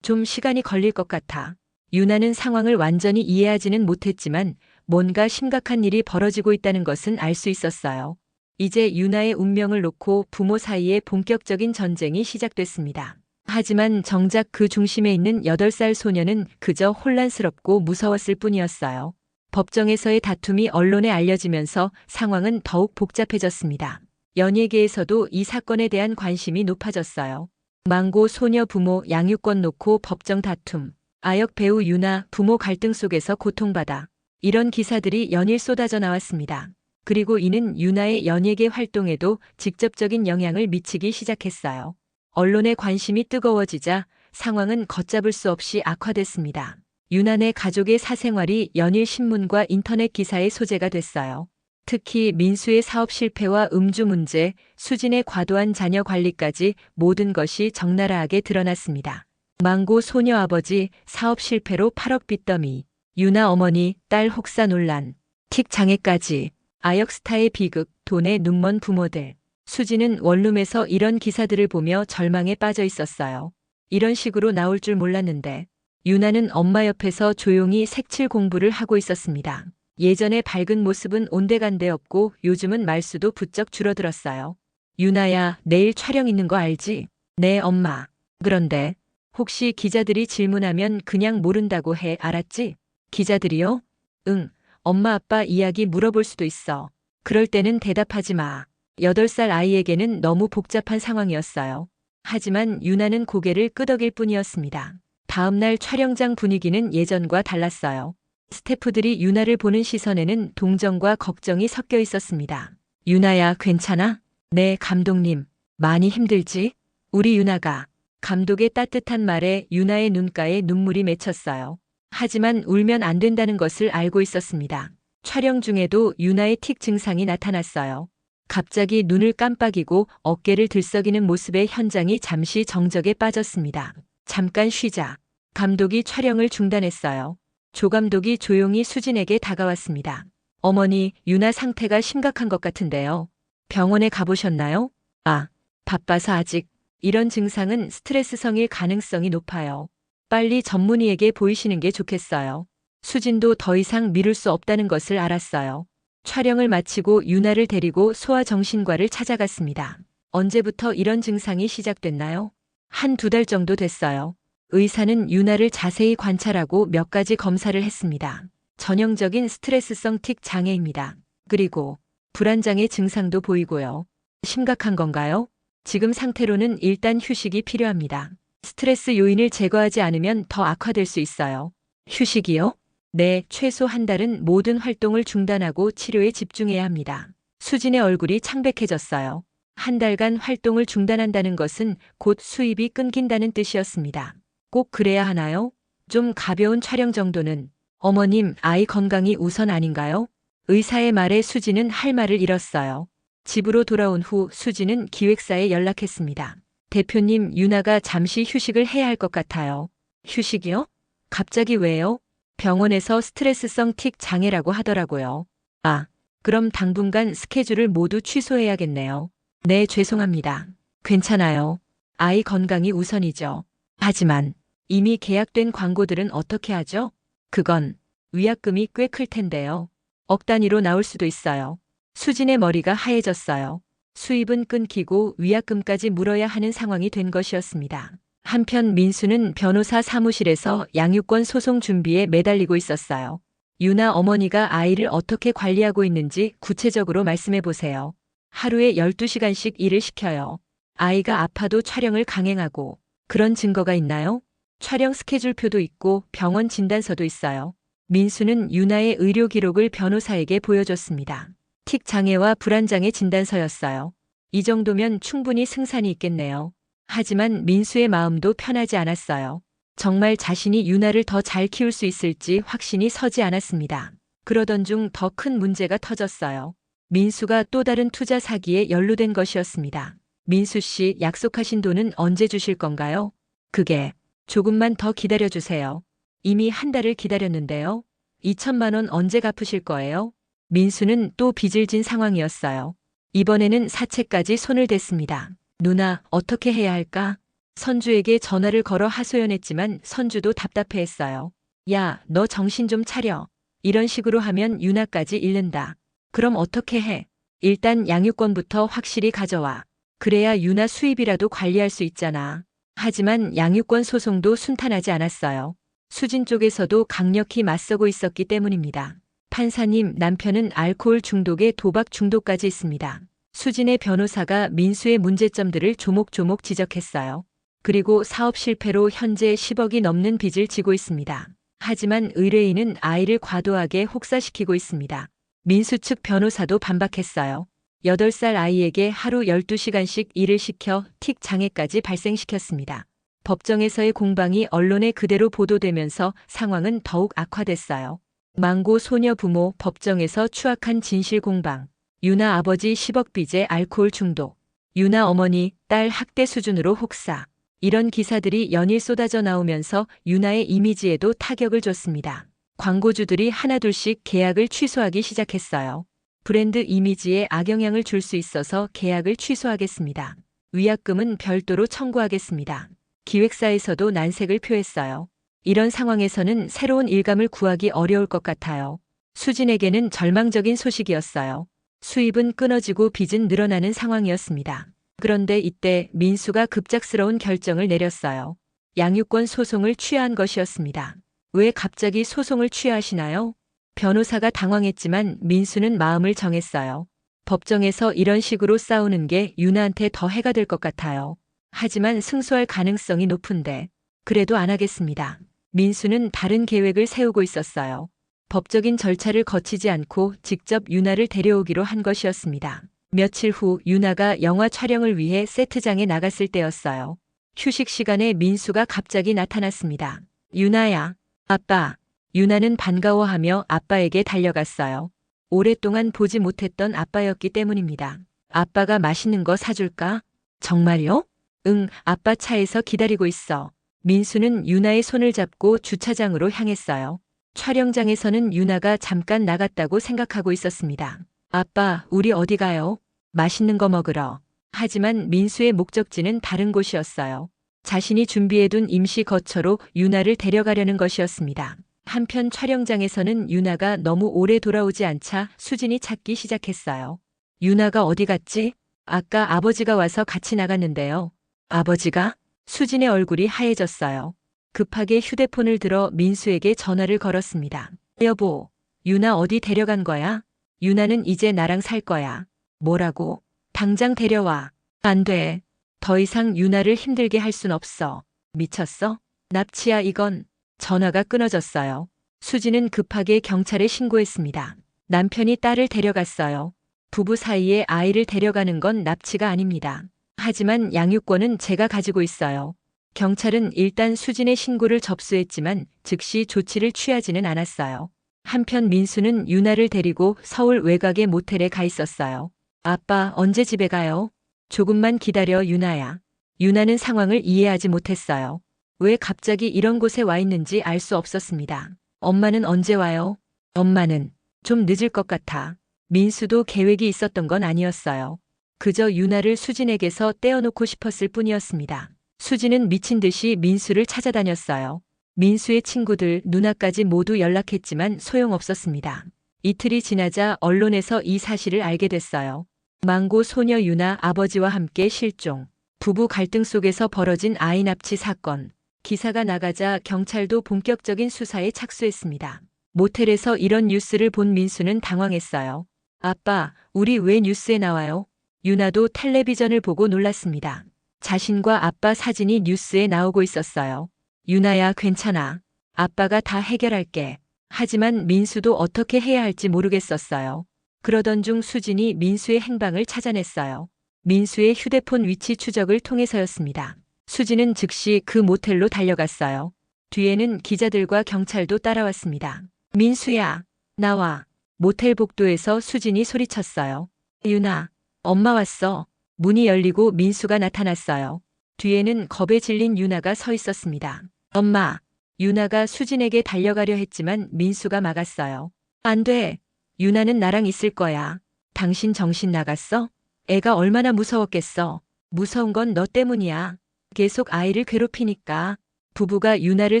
좀 시간이 걸릴 것 같아. 유나는 상황을 완전히 이해하지는 못했지만 뭔가 심각한 일이 벌어지고 있다는 것은 알 수 있었어요. 이제 유나의 운명을 놓고 부모 사이에 본격적인 전쟁이 시작됐습니다. 하지만 정작 그 중심에 있는 8살 소녀는 그저 혼란스럽고 무서웠을 뿐이었어요. 법정에서의 다툼이 언론에 알려지면서 상황은 더욱 복잡해졌습니다. 연예계에서도 이 사건에 대한 관심이 높아졌어요. 망고 소녀 부모 양육권 놓고 법정 다툼, 아역 배우 유나 부모 갈등 속에서 고통받아. 이런 기사들이 연일 쏟아져 나왔습니다. 그리고 이는 유나의 연예계 활동에도 직접적인 영향을 미치기 시작했어요. 언론의 관심이 뜨거워지자 상황은 걷잡을 수 없이 악화됐습니다. 유난의 가족의 사생활이 연일 신문과 인터넷 기사의 소재가 됐어요. 특히 민수의 사업 실패와 음주 문제, 수진의 과도한 자녀 관리까지 모든 것이 적나라하게 드러났습니다. 망고 소녀 아버지 사업 실패로 8억 빚더미, 유나 어머니 딸 혹사 논란, 틱 장애까지, 아역 스타의 비극, 돈에 눈먼 부모들. 수지는 원룸에서 이런 기사들을 보며 절망에 빠져 있었어요. 이런 식으로 나올 줄 몰랐는데. 유나는 엄마 옆에서 조용히 색칠 공부를 하고 있었습니다. 예전의 밝은 모습은 온데간데 없고 요즘은 말수도 부쩍 줄어들었어요. 유나야, 내일 촬영 있는 거 알지? 네, 엄마. 그런데 혹시 기자들이 질문하면 그냥 모른다고 해, 알았지? 기자들이요? 응, 엄마 아빠 이야기 물어볼 수도 있어. 그럴 때는 대답하지 마. 8살 아이에게는 너무 복잡한 상황이었어요. 하지만 유나는 고개를 끄덕일 뿐이었습니다. 다음 날 촬영장 분위기는 예전과 달랐어요. 스태프들이 유나를 보는 시선에는 동정과 걱정이 섞여 있었습니다. 유나야, 괜찮아? 네, 감독님. 많이 힘들지? 우리 유나가. 감독의 따뜻한 말에 유나의 눈가에 눈물이 맺혔어요. 하지만 울면 안 된다는 것을 알고 있었습니다. 촬영 중에도 유나의 틱 증상이 나타났어요. 갑자기 눈을 깜빡이고 어깨를 들썩이는 모습에 현장이 잠시 정적에 빠졌습니다. 잠깐 쉬자. 감독이 촬영을 중단했어요. 조 감독이 조용히 수진에게 다가왔습니다. 어머니, 유나 상태가 심각한 것 같은데요. 병원에 가보셨나요? 아, 바빠서 아직. 이런 증상은 스트레스성일 가능성이 높아요. 빨리 전문의에게 보이시는 게 좋겠어요. 수진도 더 이상 미룰 수 없다는 것을 알았어요. 촬영을 마치고 유나를 데리고 소아정신과를 찾아갔습니다. 언제부터 이런 증상이 시작됐나요? 한두 달 정도 됐어요. 의사는 유나를 자세히 관찰하고 몇 가지 검사를 했습니다. 전형적인 스트레스성 틱 장애입니다. 그리고 불안장애 증상도 보이고요. 심각한 건가요? 지금 상태로는 일단 휴식이 필요합니다. 스트레스 요인을 제거하지 않으면 더 악화될 수 있어요. 휴식이요? 네, 최소 한 달은 모든 활동을 중단하고 치료에 집중해야 합니다. 수진의 얼굴이 창백해졌어요. 한 달간 활동을 중단한다는 것은 곧 수입이 끊긴다는 뜻이었습니다. 꼭 그래야 하나요? 좀 가벼운 촬영 정도는. 어머님, 아이 건강이 우선 아닌가요? 의사의 말에 수진은 할 말을 잃었어요. 집으로 돌아온 후 수진은 기획사에 연락했습니다. 대표님, 유나가 잠시 휴식을 해야 할 것 같아요. 휴식이요? 갑자기 왜요? 병원에서 스트레스성 틱 장애라고 하더라고요. 아, 그럼 당분간 스케줄을 모두 취소해야겠네요. 네, 죄송합니다. 괜찮아요. 아이 건강이 우선이죠. 하지만 이미 계약된 광고들은 어떻게 하죠? 그건 위약금이 꽤 클 텐데요. 억 단위로 나올 수도 있어요. 수진의 머리가 하얘졌어요. 수입은 끊기고 위약금까지 물어야 하는 상황이 된 것이었습니다. 한편 민수는 변호사 사무실에서 양육권 소송 준비에 매달리고 있었어요. 유나 어머니가 아이를 어떻게 관리하고 있는지 구체적으로 말씀해 보세요. 하루에 12시간씩 일을 시켜요. 아이가 아파도 촬영을 강행하고. 그런 증거가 있나요? 촬영 스케줄표도 있고 병원 진단서도 있어요. 민수는 유나의 의료 기록을 변호사에게 보여줬습니다. 틱 장애와 불안장애 진단서였어요. 이 정도면 충분히 승산이 있겠네요. 하지만 민수의 마음도 편하지 않았어요. 정말 자신이 유나를 더 잘 키울 수 있을지 확신이 서지 않았습니다. 그러던 중 더 큰 문제가 터졌어요. 민수가 또 다른 투자 사기에 연루된 것이었습니다. 민수 씨, 약속하신 돈은 언제 주실 건가요? 그게 조금만 더 기다려주세요. 이미 한 달을 기다렸는데요. 2천만 원 언제 갚으실 거예요? 민수는 또 빚을 진 상황이었어요. 이번에는 사채까지 손을 댔습니다. 누나, 어떻게 해야 할까? 선주에게 전화를 걸어 하소연했지만 선주도 답답해했어요. 야, 너 정신 좀 차려. 이런 식으로 하면 유나까지 잃는다. 그럼 어떻게 해? 일단 양육권부터 확실히 가져와. 그래야 유나 수입이라도 관리할 수 있잖아. 하지만 양육권 소송도 순탄하지 않았어요. 수진 쪽에서도 강력히 맞서고 있었기 때문입니다. 판사님, 남편은 알코올 중독에 도박 중독까지 있습니다. 수진의 변호사가 민수의 문제점들을 조목조목 지적했어요. 그리고 사업 실패로 현재 10억이 넘는 빚을 지고 있습니다. 하지만 의뢰인은 아이를 과도하게 혹사시키고 있습니다. 민수 측 변호사도 반박했어요. 8살 아이에게 하루 12시간씩 일을 시켜 틱 장애까지 발생시켰습니다. 법정에서의 공방이 언론에 그대로 보도되면서 상황은 더욱 악화됐어요. 망고 소녀 부모 법정에서 추악한 진실 공방. 유나 아버지 10억 빚에 알코올 중독. 유나 어머니 딸 학대 수준으로 혹사. 이런 기사들이 연일 쏟아져 나오면서 유나의 이미지에도 타격을 줬습니다. 광고주들이 하나둘씩 계약을 취소하기 시작했어요. 브랜드 이미지에 악영향을 줄 수 있어서 계약을 취소하겠습니다. 위약금은 별도로 청구하겠습니다. 기획사에서도 난색을 표했어요. 이런 상황에서는 새로운 일감을 구하기 어려울 것 같아요. 수진에게는 절망적인 소식이었어요. 수입은 끊어지고 빚은 늘어나는 상황이었습니다. 그런데 이때 민수가 급작스러운 결정을 내렸어요. 양육권 소송을 취하한 것이었습니다. 왜 갑자기 소송을 취하시나요? 변호사가 당황했지만 민수는 마음을 정했어요. 법정에서 이런 식으로 싸우는 게 유나한테 더 해가 될 것 같아요. 하지만 승소할 가능성이 높은데 그래도 안 하겠습니다. 민수는 다른 계획을 세우고 있었어요. 법적인 절차를 거치지 않고 직접 유나를 데려오기로 한 것이었습니다. 며칠 후 유나가 영화 촬영을 위해 세트장에 나갔을 때였어요. 휴식 시간에 민수가 갑자기 나타났습니다. 유나야, 아빠. 유나는 반가워하며 아빠에게 달려갔어요. 오랫동안 보지 못했던 아빠였기 때문입니다. 아빠가 맛있는 거 사줄까? 정말요? 응, 아빠 차에서 기다리고 있어. 민수는 유나의 손을 잡고 주차장으로 향했어요. 촬영장에서는 유나가 잠깐 나갔다고 생각하고 있었습니다. 아빠, 우리 어디 가요? 맛있는 거 먹으러. 하지만 민수의 목적지는 다른 곳이었어요. 자신이 준비해둔 임시 거처로 유나를 데려가려는 것이었습니다. 한편 촬영장에서는 유나가 너무 오래 돌아오지 않자 수진이 찾기 시작했어요. 유나가 어디 갔지? 아까 아버지가 와서 같이 나갔는데요. 아버지가? 수진의 얼굴이 하얘졌어요. 급하게 휴대폰을 들어 민수에게 전화를 걸었습니다. 여보, 유나 어디 데려간 거야? 유나는 이제 나랑 살 거야. 뭐라고? 당장 데려와. 안 돼. 더 이상 유나를 힘들게 할 순 없어. 미쳤어? 납치야 이건. 전화가 끊어졌어요. 수진은 급하게 경찰에 신고했습니다. 남편이 딸을 데려갔어요. 부부 사이에 아이를 데려가는 건 납치가 아닙니다. 하지만 양육권은 제가 가지고 있어요. 경찰은 일단 수진의 신고를 접수했지만 즉시 조치를 취하지는 않았어요. 한편 민수는 유나를 데리고 서울 외곽의 모텔에 가 있었어요. 아빠, 언제 집에 가요? 조금만 기다려, 유나야. 유나는 상황을 이해하지 못했어요. 왜 갑자기 이런 곳에 와 있는지 알 수 없었습니다. 엄마는 언제 와요? 엄마는 좀 늦을 것 같아. 민수도 계획이 있었던 건 아니었어요. 그저 유나를 수진에게서 떼어놓고 싶었을 뿐이었습니다. 수진은 미친 듯이 민수를 찾아다녔어요. 민수의 친구들, 누나까지 모두 연락했지만 소용없었습니다. 이틀이 지나자 언론에서 이 사실을 알게 됐어요. 망고 소녀 유나 아버지와 함께 실종. 부부 갈등 속에서 벌어진 아이 납치 사건. 기사가 나가자 경찰도 본격적인 수사에 착수했습니다. 모텔에서 이런 뉴스를 본 민수는 당황했어요. 아빠, 우리 왜 뉴스에 나와요? 유나도 텔레비전을 보고 놀랐습니다. 자신과 아빠 사진이 뉴스에 나오고 있었어요. 유나야, 괜찮아. 아빠가 다 해결할게. 하지만 민수도 어떻게 해야 할지 모르겠었어요. 그러던 중 수진이 민수의 행방을 찾아냈어요. 민수의 휴대폰 위치 추적을 통해서였습니다. 수진은 즉시 그 모텔로 달려갔어요. 뒤에는 기자들과 경찰도 따라왔습니다. 민수야, 나와. 모텔 복도에서 수진이 소리쳤어요. 유나, 엄마 왔어. 문이 열리고 민수가 나타났어요. 뒤에는 겁에 질린 유나가 서 있었습니다. 엄마. 유나가 수진에게 달려가려 했지만 민수가 막았어요. 안 돼. 유나는 나랑 있을 거야. 당신 정신 나갔어? 애가 얼마나 무서웠겠어. 무서운 건 너 때문이야. 계속 아이를 괴롭히니까. 부부가 유나를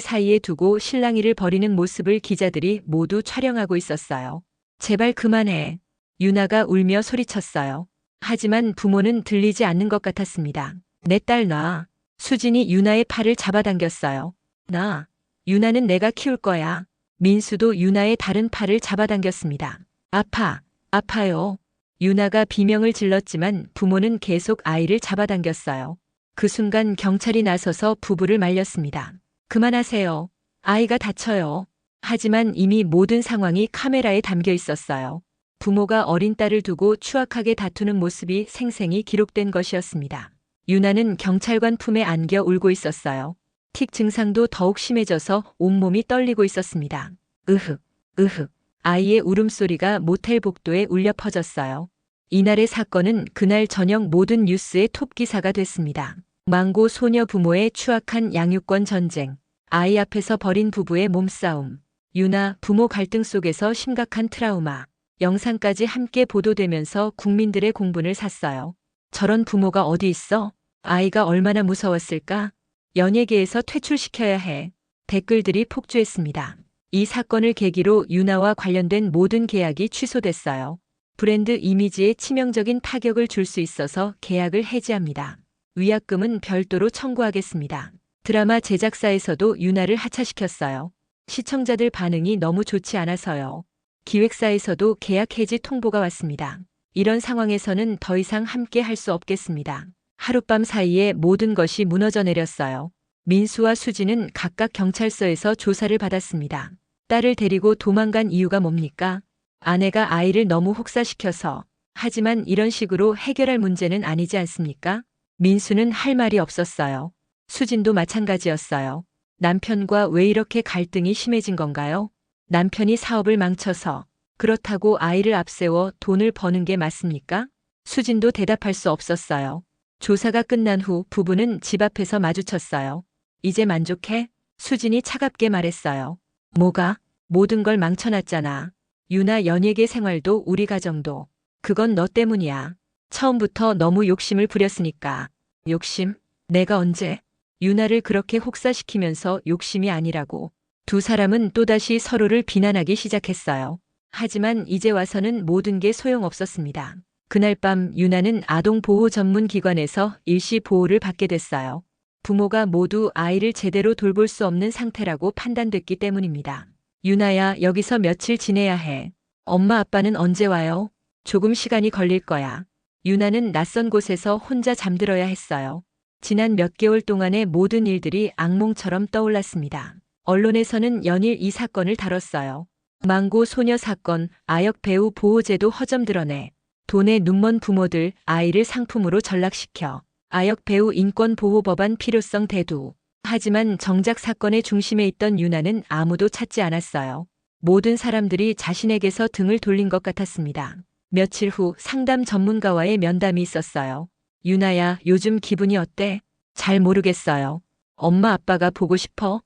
사이에 두고 실랑이를 벌이는 모습을 기자들이 모두 촬영하고 있었어요. 제발 그만해. 유나가 울며 소리쳤어요. 하지만 부모는 들리지 않는 것 같았습니다. 내 딸 놔. 수진이 유나의 팔을 잡아당겼어요. 나. 유나는 내가 키울 거야. 민수도 유나의 다른 팔을 잡아당겼습니다. 아파. 아파요. 유나가 비명을 질렀지만 부모는 계속 아이를 잡아당겼어요. 그 순간 경찰이 나서서 부부를 말렸습니다. 그만하세요. 아이가 다쳐요. 하지만 이미 모든 상황이 카메라에 담겨 있었어요. 부모가 어린 딸을 두고 추악하게 다투는 모습이 생생히 기록된 것이었습니다. 유나는 경찰관 품에 안겨 울고 있었어요. 틱 증상도 더욱 심해져서 온몸이 떨리고 있었습니다. 으흑, 으흑. 아이의 울음소리가 모텔 복도에 울려 퍼졌어요. 이날의 사건은 그날 저녁 모든 뉴스의 톱 기사가 됐습니다. 망고 소녀 부모의 추악한 양육권 전쟁. 아이 앞에서 벌인 부부의 몸싸움. 유나 부모 갈등 속에서 심각한 트라우마. 영상까지 함께 보도되면서 국민들의 공분을 샀어요. 저런 부모가 어디 있어? 아이가 얼마나 무서웠을까? 연예계에서 퇴출시켜야 해. 댓글들이 폭주했습니다. 이 사건을 계기로 유나와 관련된 모든 계약이 취소됐어요. 브랜드 이미지에 치명적인 타격을 줄 수 있어서 계약을 해지합니다. 위약금은 별도로 청구하겠습니다. 드라마 제작사에서도 유나를 하차시켰어요. 시청자들 반응이 너무 좋지 않아서요. 기획사에서도 계약 해지 통보가 왔습니다. 이런 상황에서는 더 이상 함께 할 수 없겠습니다. 하룻밤 사이에 모든 것이 무너져 내렸어요. 민수와 수지는 각각 경찰서에서 조사를 받았습니다. 딸을 데리고 도망간 이유가 뭡니까? 아내가 아이를 너무 혹사시켜서. 하지만 이런 식으로 해결할 문제는 아니지 않습니까? 민수는 할 말이 없었어요. 수진도 마찬가지였어요. 남편과 왜 이렇게 갈등이 심해진 건가요? 남편이 사업을 망쳐서 그렇다고 아이를 앞세워 돈을 버는 게 맞습니까? 수진도 대답할 수 없었어요. 조사가 끝난 후 부부는 집 앞에서 마주쳤어요. 이제 만족해? 수진이 차갑게 말했어요. 뭐가? 모든 걸 망쳐놨잖아. 유나 연예계 생활도 우리 가정도. 그건 너 때문이야. 처음부터 너무 욕심을 부렸으니까. 욕심? 내가 언제? 유나를 그렇게 혹사시키면서 욕심이 아니라고. 두 사람은 또다시 서로를 비난하기 시작했어요. 하지만 이제 와서는 모든 게 소용없었습니다. 그날 밤 유나는 아동보호 전문 기관에서 일시 보호를 받게 됐어요. 부모가 모두 아이를 제대로 돌볼 수 없는 상태라고 판단됐기 때문입니다. 유나야, 여기서 며칠 지내야 해. 엄마 아빠는 언제 와요? 조금 시간이 걸릴 거야. 유나는 낯선 곳에서 혼자 잠들어야 했어요. 지난 몇 개월 동안의 모든 일들이 악몽처럼 떠올랐습니다. 언론에서는 연일 이 사건을 다뤘어요. 망고 소녀 사건, 아역 배우 보호제도 허점 드러내. 돈에 눈먼 부모들 아이를 상품으로 전락시켜. 아역 배우 인권보호법안 필요성 대두. 하지만 정작 사건의 중심에 있던 유나는 아무도 찾지 않았어요. 모든 사람들이 자신에게서 등을 돌린 것 같았습니다. 며칠 후 상담 전문가와의 면담이 있었어요. 유나야, 요즘 기분이 어때? 잘 모르겠어요. 엄마 아빠가 보고 싶어?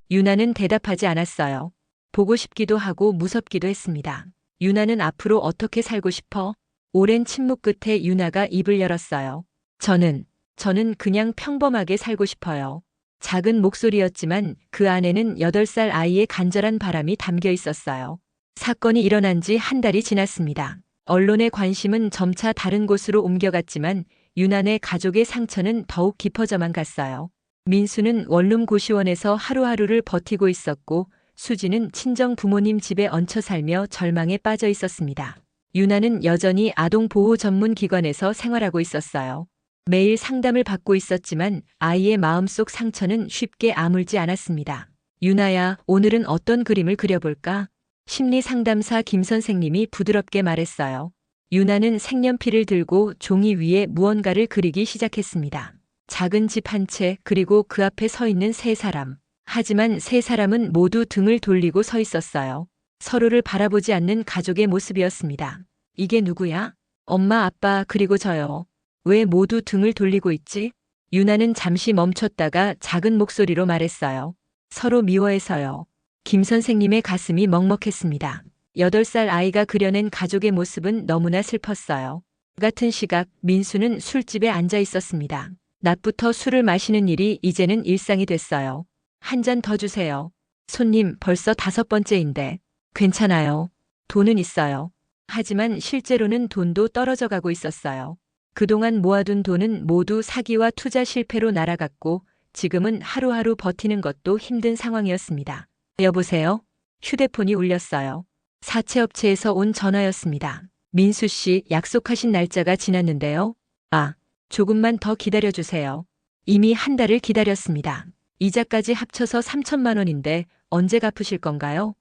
유나는 대답하지 않았어요. 보고 싶기도 하고 무섭기도 했습니다. 유나는 앞으로 어떻게 살고 싶어? 오랜 침묵 끝에 유나가 입을 열었어요. 저는 그냥 평범하게 살고 싶어요. 작은 목소리였지만 그 안에는 8살 아이의 간절한 바람이 담겨 있었어요. 사건이 일어난 지 한 달이 지났습니다. 언론의 관심은 점차 다른 곳으로 옮겨갔지만 유난의 가족의 상처는 더욱 깊어져만 갔어요. 민수는 원룸 고시원에서 하루하루를 버티고 있었고 수지는 친정 부모님 집에 얹혀 살며 절망에 빠져 있었습니다. 유나는 여전히 아동보호 전문 기관에서 생활하고 있었어요. 매일 상담을 받고 있었지만 아이의 마음속 상처는 쉽게 아물지 않았습니다. 유나야, 오늘은 어떤 그림을 그려볼까? 심리상담사 김 선생님이 부드럽게 말했어요. 유나는 색연필을 들고 종이 위에 무언가를 그리기 시작했습니다. 작은 집 한 채, 그리고 그 앞에 서 있는 세 사람. 하지만 세 사람은 모두 등을 돌리고 서 있었어요. 서로를 바라보지 않는 가족의 모습이었습니다. 이게 누구야? 엄마, 아빠, 그리고 저요. 왜 모두 등을 돌리고 있지? 유나는 잠시 멈췄다가 작은 목소리로 말했어요. 서로 미워해서요. 김 선생님의 가슴이 먹먹했습니다. 8살 아이가 그려낸 가족의 모습은 너무나 슬펐어요. 같은 시각 민수는 술집에 앉아 있었습니다. 낮부터 술을 마시는 일이 이제는 일상이 됐어요. 한 잔 더 주세요. 손님, 벌써 5번째인데. 괜찮아요. 돈은 있어요. 하지만 실제로는 돈도 떨어져 가고 있었어요. 그동안 모아둔 돈은 모두 사기와 투자 실패로 날아갔고 지금은 하루하루 버티는 것도 힘든 상황이었습니다. 여보세요? 휴대폰이 울렸어요. 사채업체에서 온 전화였습니다. 민수 씨, 약속하신 날짜가 지났는데요. 조금만 더 기다려주세요. 이미 한 달을 기다렸습니다. 이자까지 합쳐서 3천만 원인데 언제 갚으실 건가요?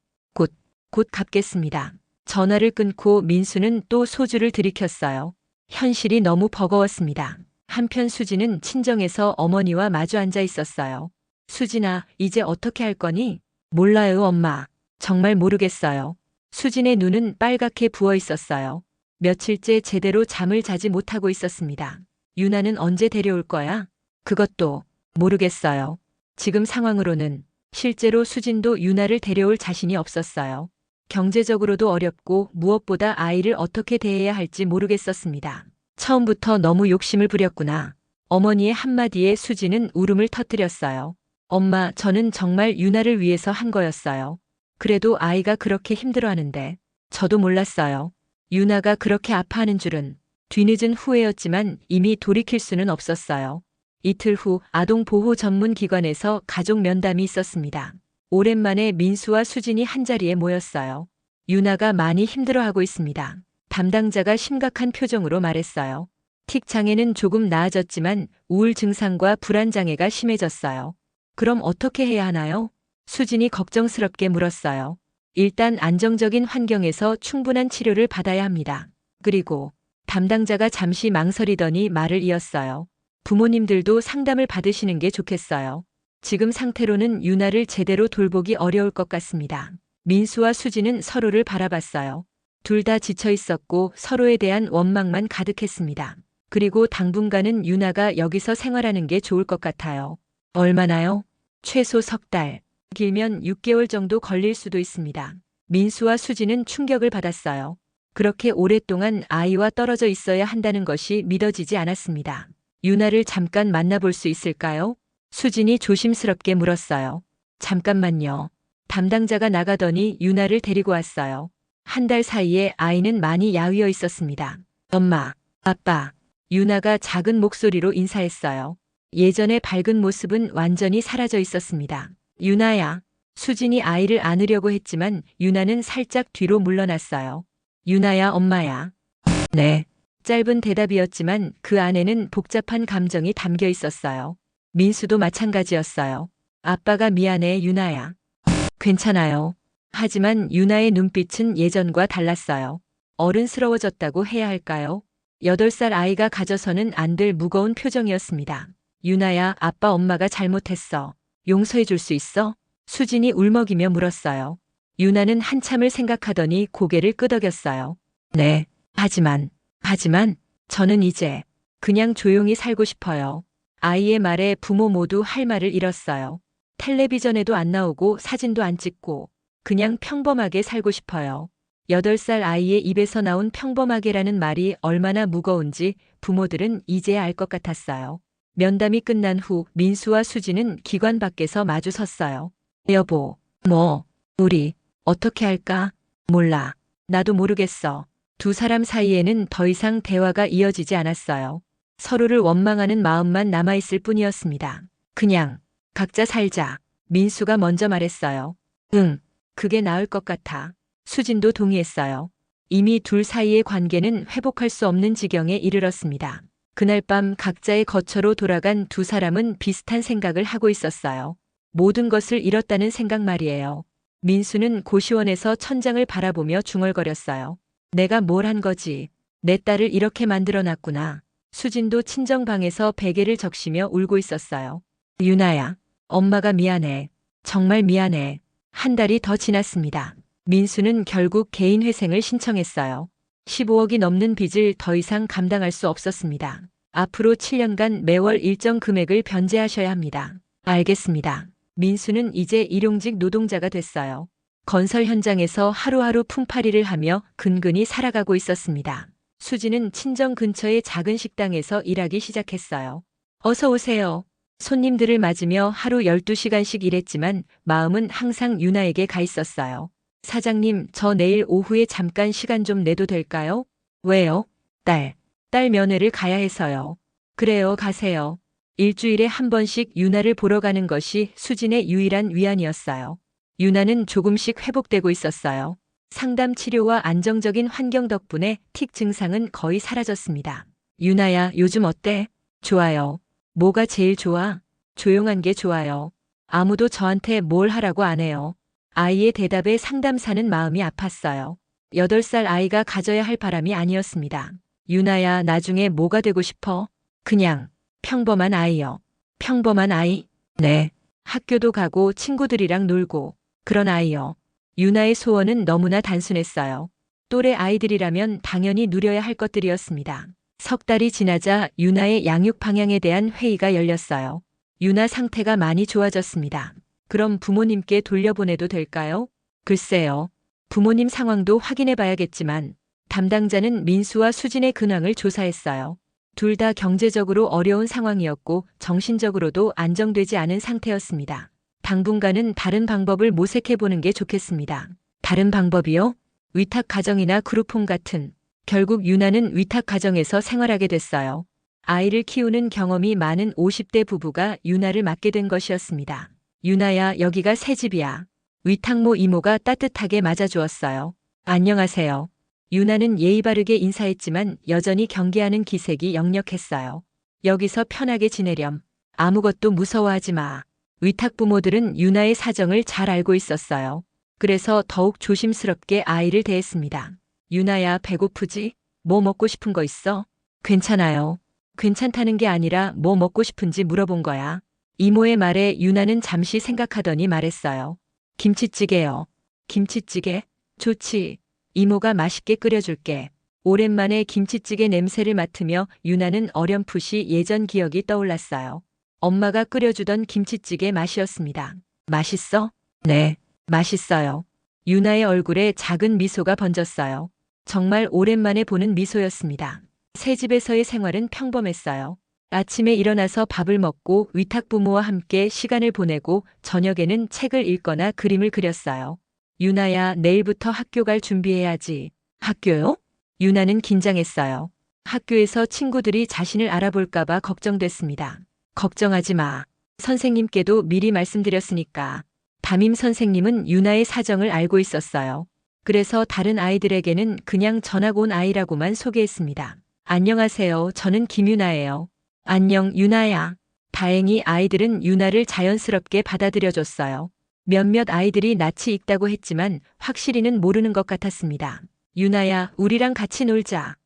곧 갚겠습니다. 전화를 끊고 민수는 또 소주를 들이켰어요. 현실이 너무 버거웠습니다. 한편 수지는 친정에서 어머니와 마주 앉아 있었어요. 수진아, 이제 어떻게 할 거니? 몰라요, 엄마. 정말 모르겠어요. 수진의 눈은 빨갛게 부어 있었어요. 며칠째 제대로 잠을 자지 못하고 있었습니다. 유나는 언제 데려올 거야? 그것도 모르겠어요. 지금 상황으로는 실제로 수진도 유나를 데려올 자신이 없었어요. 경제적으로도 어렵고 무엇보다 아이를 어떻게 대해야 할지 모르겠었습니다. 처음부터 너무 욕심을 부렸구나. 어머니의 한마디에 수지는 울음을 터뜨렸어요. 엄마, 저는 정말 유나를 위해서 한 거였어요. 그래도 아이가 그렇게 힘들어하는데 저도 몰랐어요. 유나가 그렇게 아파하는 줄은. 뒤늦은 후회였지만 이미 돌이킬 수는 없었어요. 이틀 후 아동보호 전문 기관에서 가족 면담이 있었습니다. 오랜만에 민수와 수진이 한자리에 모였어요. 유나가 많이 힘들어하고 있습니다. 담당자가 심각한 표정으로 말했어요. 틱 장애는 조금 나아졌지만 우울 증상과 불안 장애가 심해졌어요. 그럼 어떻게 해야 하나요? 수진이 걱정스럽게 물었어요. 일단 안정적인 환경에서 충분한 치료를 받아야 합니다. 그리고 담당자가 잠시 망설이더니 말을 이었어요. 부모님들도 상담을 받으시는 게 좋겠어요. 지금 상태로는 유나를 제대로 돌보기 어려울 것 같습니다. 민수와 수지는 서로를 바라봤어요. 둘 다 지쳐 있었고 서로에 대한 원망만 가득했습니다. 그리고 당분간은 유나가 여기서 생활하는 게 좋을 것 같아요. 얼마나요? 최소 석 달, 길면 6개월 정도 걸릴 수도 있습니다. 민수와 수지는 충격을 받았어요. 그렇게 오랫동안 아이와 떨어져 있어야 한다는 것이 믿어지지 않았습니다. 유나를 잠깐 만나볼 수 있을까요? 수진이 조심스럽게 물었어요. 잠깐만요. 담당자가 나가더니 유나를 데리고 왔어요. 한 달 사이에 아이는 많이 야위어 있었습니다. 엄마, 아빠. 유나가 작은 목소리로 인사했어요. 예전의 밝은 모습은 완전히 사라져 있었습니다. 유나야. 수진이 아이를 안으려고 했지만 유나는 살짝 뒤로 물러났어요. 유나야, 엄마야. 네. 짧은 대답이었지만 그 안에는 복잡한 감정이 담겨 있었어요. 민수도 마찬가지였어요. 아빠가 미안해, 유나야. 괜찮아요. 하지만 유나의 눈빛은 예전과 달랐어요. 어른스러워졌다고 해야 할까요? 8살 아이가 가져서는 안 될 무거운 표정이었습니다. 유나야, 아빠 엄마가 잘못했어. 용서해 줄 수 있어? 수진이 울먹이며 물었어요. 유나는 한참을 생각하더니 고개를 끄덕였어요. 네. 하지만 저는 이제 그냥 조용히 살고 싶어요. 아이의 말에 부모 모두 할 말을 잃었어요. 텔레비전에도 안 나오고 사진도 안 찍고 그냥 평범하게 살고 싶어요. 8살 아이의 입에서 나온 평범하게라는 말이 얼마나 무거운지 부모들은 이제야 알 것 같았어요. 면담이 끝난 후 민수와 수지는 기관 밖에서 마주 섰어요. 여보, 우리 어떻게 할까? 몰라. 나도 모르겠어. 두 사람 사이에는 더 이상 대화가 이어지지 않았어요. 서로를 원망하는 마음만 남아있을 뿐이었습니다. 그냥 각자 살자. 민수가 먼저 말했어요. 응, 그게 나을 것 같아. 수진도 동의했어요. 이미 둘 사이의 관계는 회복할 수 없는 지경에 이르렀습니다. 그날 밤 각자의 거처로 돌아간 두 사람은 비슷한 생각을 하고 있었어요. 모든 것을 잃었다는 생각 말이에요. 민수는 고시원에서 천장을 바라보며 중얼거렸어요. 내가 뭘 한 거지? 내 딸을 이렇게 만들어놨구나. 수진도 친정방에서 베개를 적시며 울고 있었어요. 유나야, 엄마가 미안해. 정말 미안해. 한 달이 더 지났습니다. 민수는 결국 개인 회생을 신청했어요. 15억이 넘는 빚을 더 이상 감당할 수 없었습니다. 앞으로 7년간 매월 일정 금액을 변제하셔야 합니다. 알겠습니다. 민수는 이제 일용직 노동자가 됐어요. 건설 현장에서 하루하루 품팔이를 하며 근근히 살아가고 있었습니다. 수지는 친정 근처의 작은 식당에서 일하기 시작했어요. 어서 오세요. 손님들을 맞으며 하루 12시간씩 일했지만 마음은 항상 유나에게 가 있었어요. 사장님, 저 내일 오후에 잠깐 시간 좀 내도 될까요? 왜요? 딸 면회를 가야 해서요. 그래요, 가세요. 일주일에 한 번씩 유나를 보러 가는 것이 수진의 유일한 위안이었어요. 유나는 조금씩 회복되고 있었어요. 상담 치료와 안정적인 환경 덕분에 틱 증상은 거의 사라졌습니다. 유나야, 요즘 어때? 좋아요. 뭐가 제일 좋아? 조용한 게 좋아요. 아무도 저한테 뭘 하라고 안 해요. 아이의 대답에 상담사는 마음이 아팠어요. 8살 아이가 가져야 할 바람이 아니었습니다. 유나야, 나중에 뭐가 되고 싶어? 그냥 평범한 아이요. 평범한 아이? 네. 학교도 가고 친구들이랑 놀고 그런 아이요. 유나의 소원은 너무나 단순했어요. 또래 아이들이라면 당연히 누려야 할 것들이었습니다. 석 달이 지나자 유나의 양육 방향에 대한 회의가 열렸어요. 유나 상태가 많이 좋아졌습니다. 그럼 부모님께 돌려보내도 될까요? 글쎄요. 부모님 상황도 확인해 봐야겠지만 담당자는 민수와 수진의 근황을 조사했어요. 둘 다 경제적으로 어려운 상황이었고 정신적으로도 안정되지 않은 상태였습니다. 당분간은 다른 방법을 모색해 보는 게 좋겠습니다. 다른 방법이요? 위탁 가정이나 그룹홈 같은. 결국 유나는 위탁 가정에서 생활하게 됐어요. 아이를 키우는 경험이 많은 50대 부부가 유나를 맡게 된 것이었습니다. 유나야, 여기가 새 집이야. 위탁모 이모가 따뜻하게 맞아주었어요. 안녕하세요. 유나는 예의 바르게 인사했지만 여전히 경계하는 기색이 역력했어요. 여기서 편하게 지내렴. 아무것도 무서워하지 마. 위탁 부모들은 유나의 사정을 잘 알고 있었어요. 그래서 더욱 조심스럽게 아이를 대했습니다. 유나야, 배고프지? 뭐 먹고 싶은 거 있어? 괜찮아요. 괜찮다는 게 아니라 뭐 먹고 싶은지 물어본 거야. 이모의 말에 유나는 잠시 생각하더니 말했어요. 김치찌개요. 김치찌개? 좋지. 이모가 맛있게 끓여줄게. 오랜만에 김치찌개 냄새를 맡으며 유나는 어렴풋이 예전 기억이 떠올랐어요. 엄마가 끓여주던 김치찌개 맛이었습니다. 맛있어? 네, 맛있어요. 유나의 얼굴에 작은 미소가 번졌어요. 정말 오랜만에 보는 미소였습니다. 새 집에서의 생활은 평범했어요. 아침에 일어나서 밥을 먹고 위탁 부모와 함께 시간을 보내고 저녁에는 책을 읽거나 그림을 그렸어요. 유나야, 내일부터 학교 갈 준비해야지. 학교요? 유나는 긴장했어요. 학교에서 친구들이 자신을 알아볼까봐 걱정됐습니다. 걱정하지 마. 선생님께도 미리 말씀드렸으니까. 담임 선생님은 유나의 사정을 알고 있었어요. 그래서 다른 아이들에게는 그냥 전학 온 아이라고만 소개했습니다. 안녕하세요. 저는 김유나예요. 안녕, 유나야. 다행히 아이들은 유나를 자연스럽게 받아들여줬어요. 몇몇 아이들이 낯이 익다고 했지만 확실히는 모르는 것 같았습니다. 유나야, 우리랑 같이 놀자.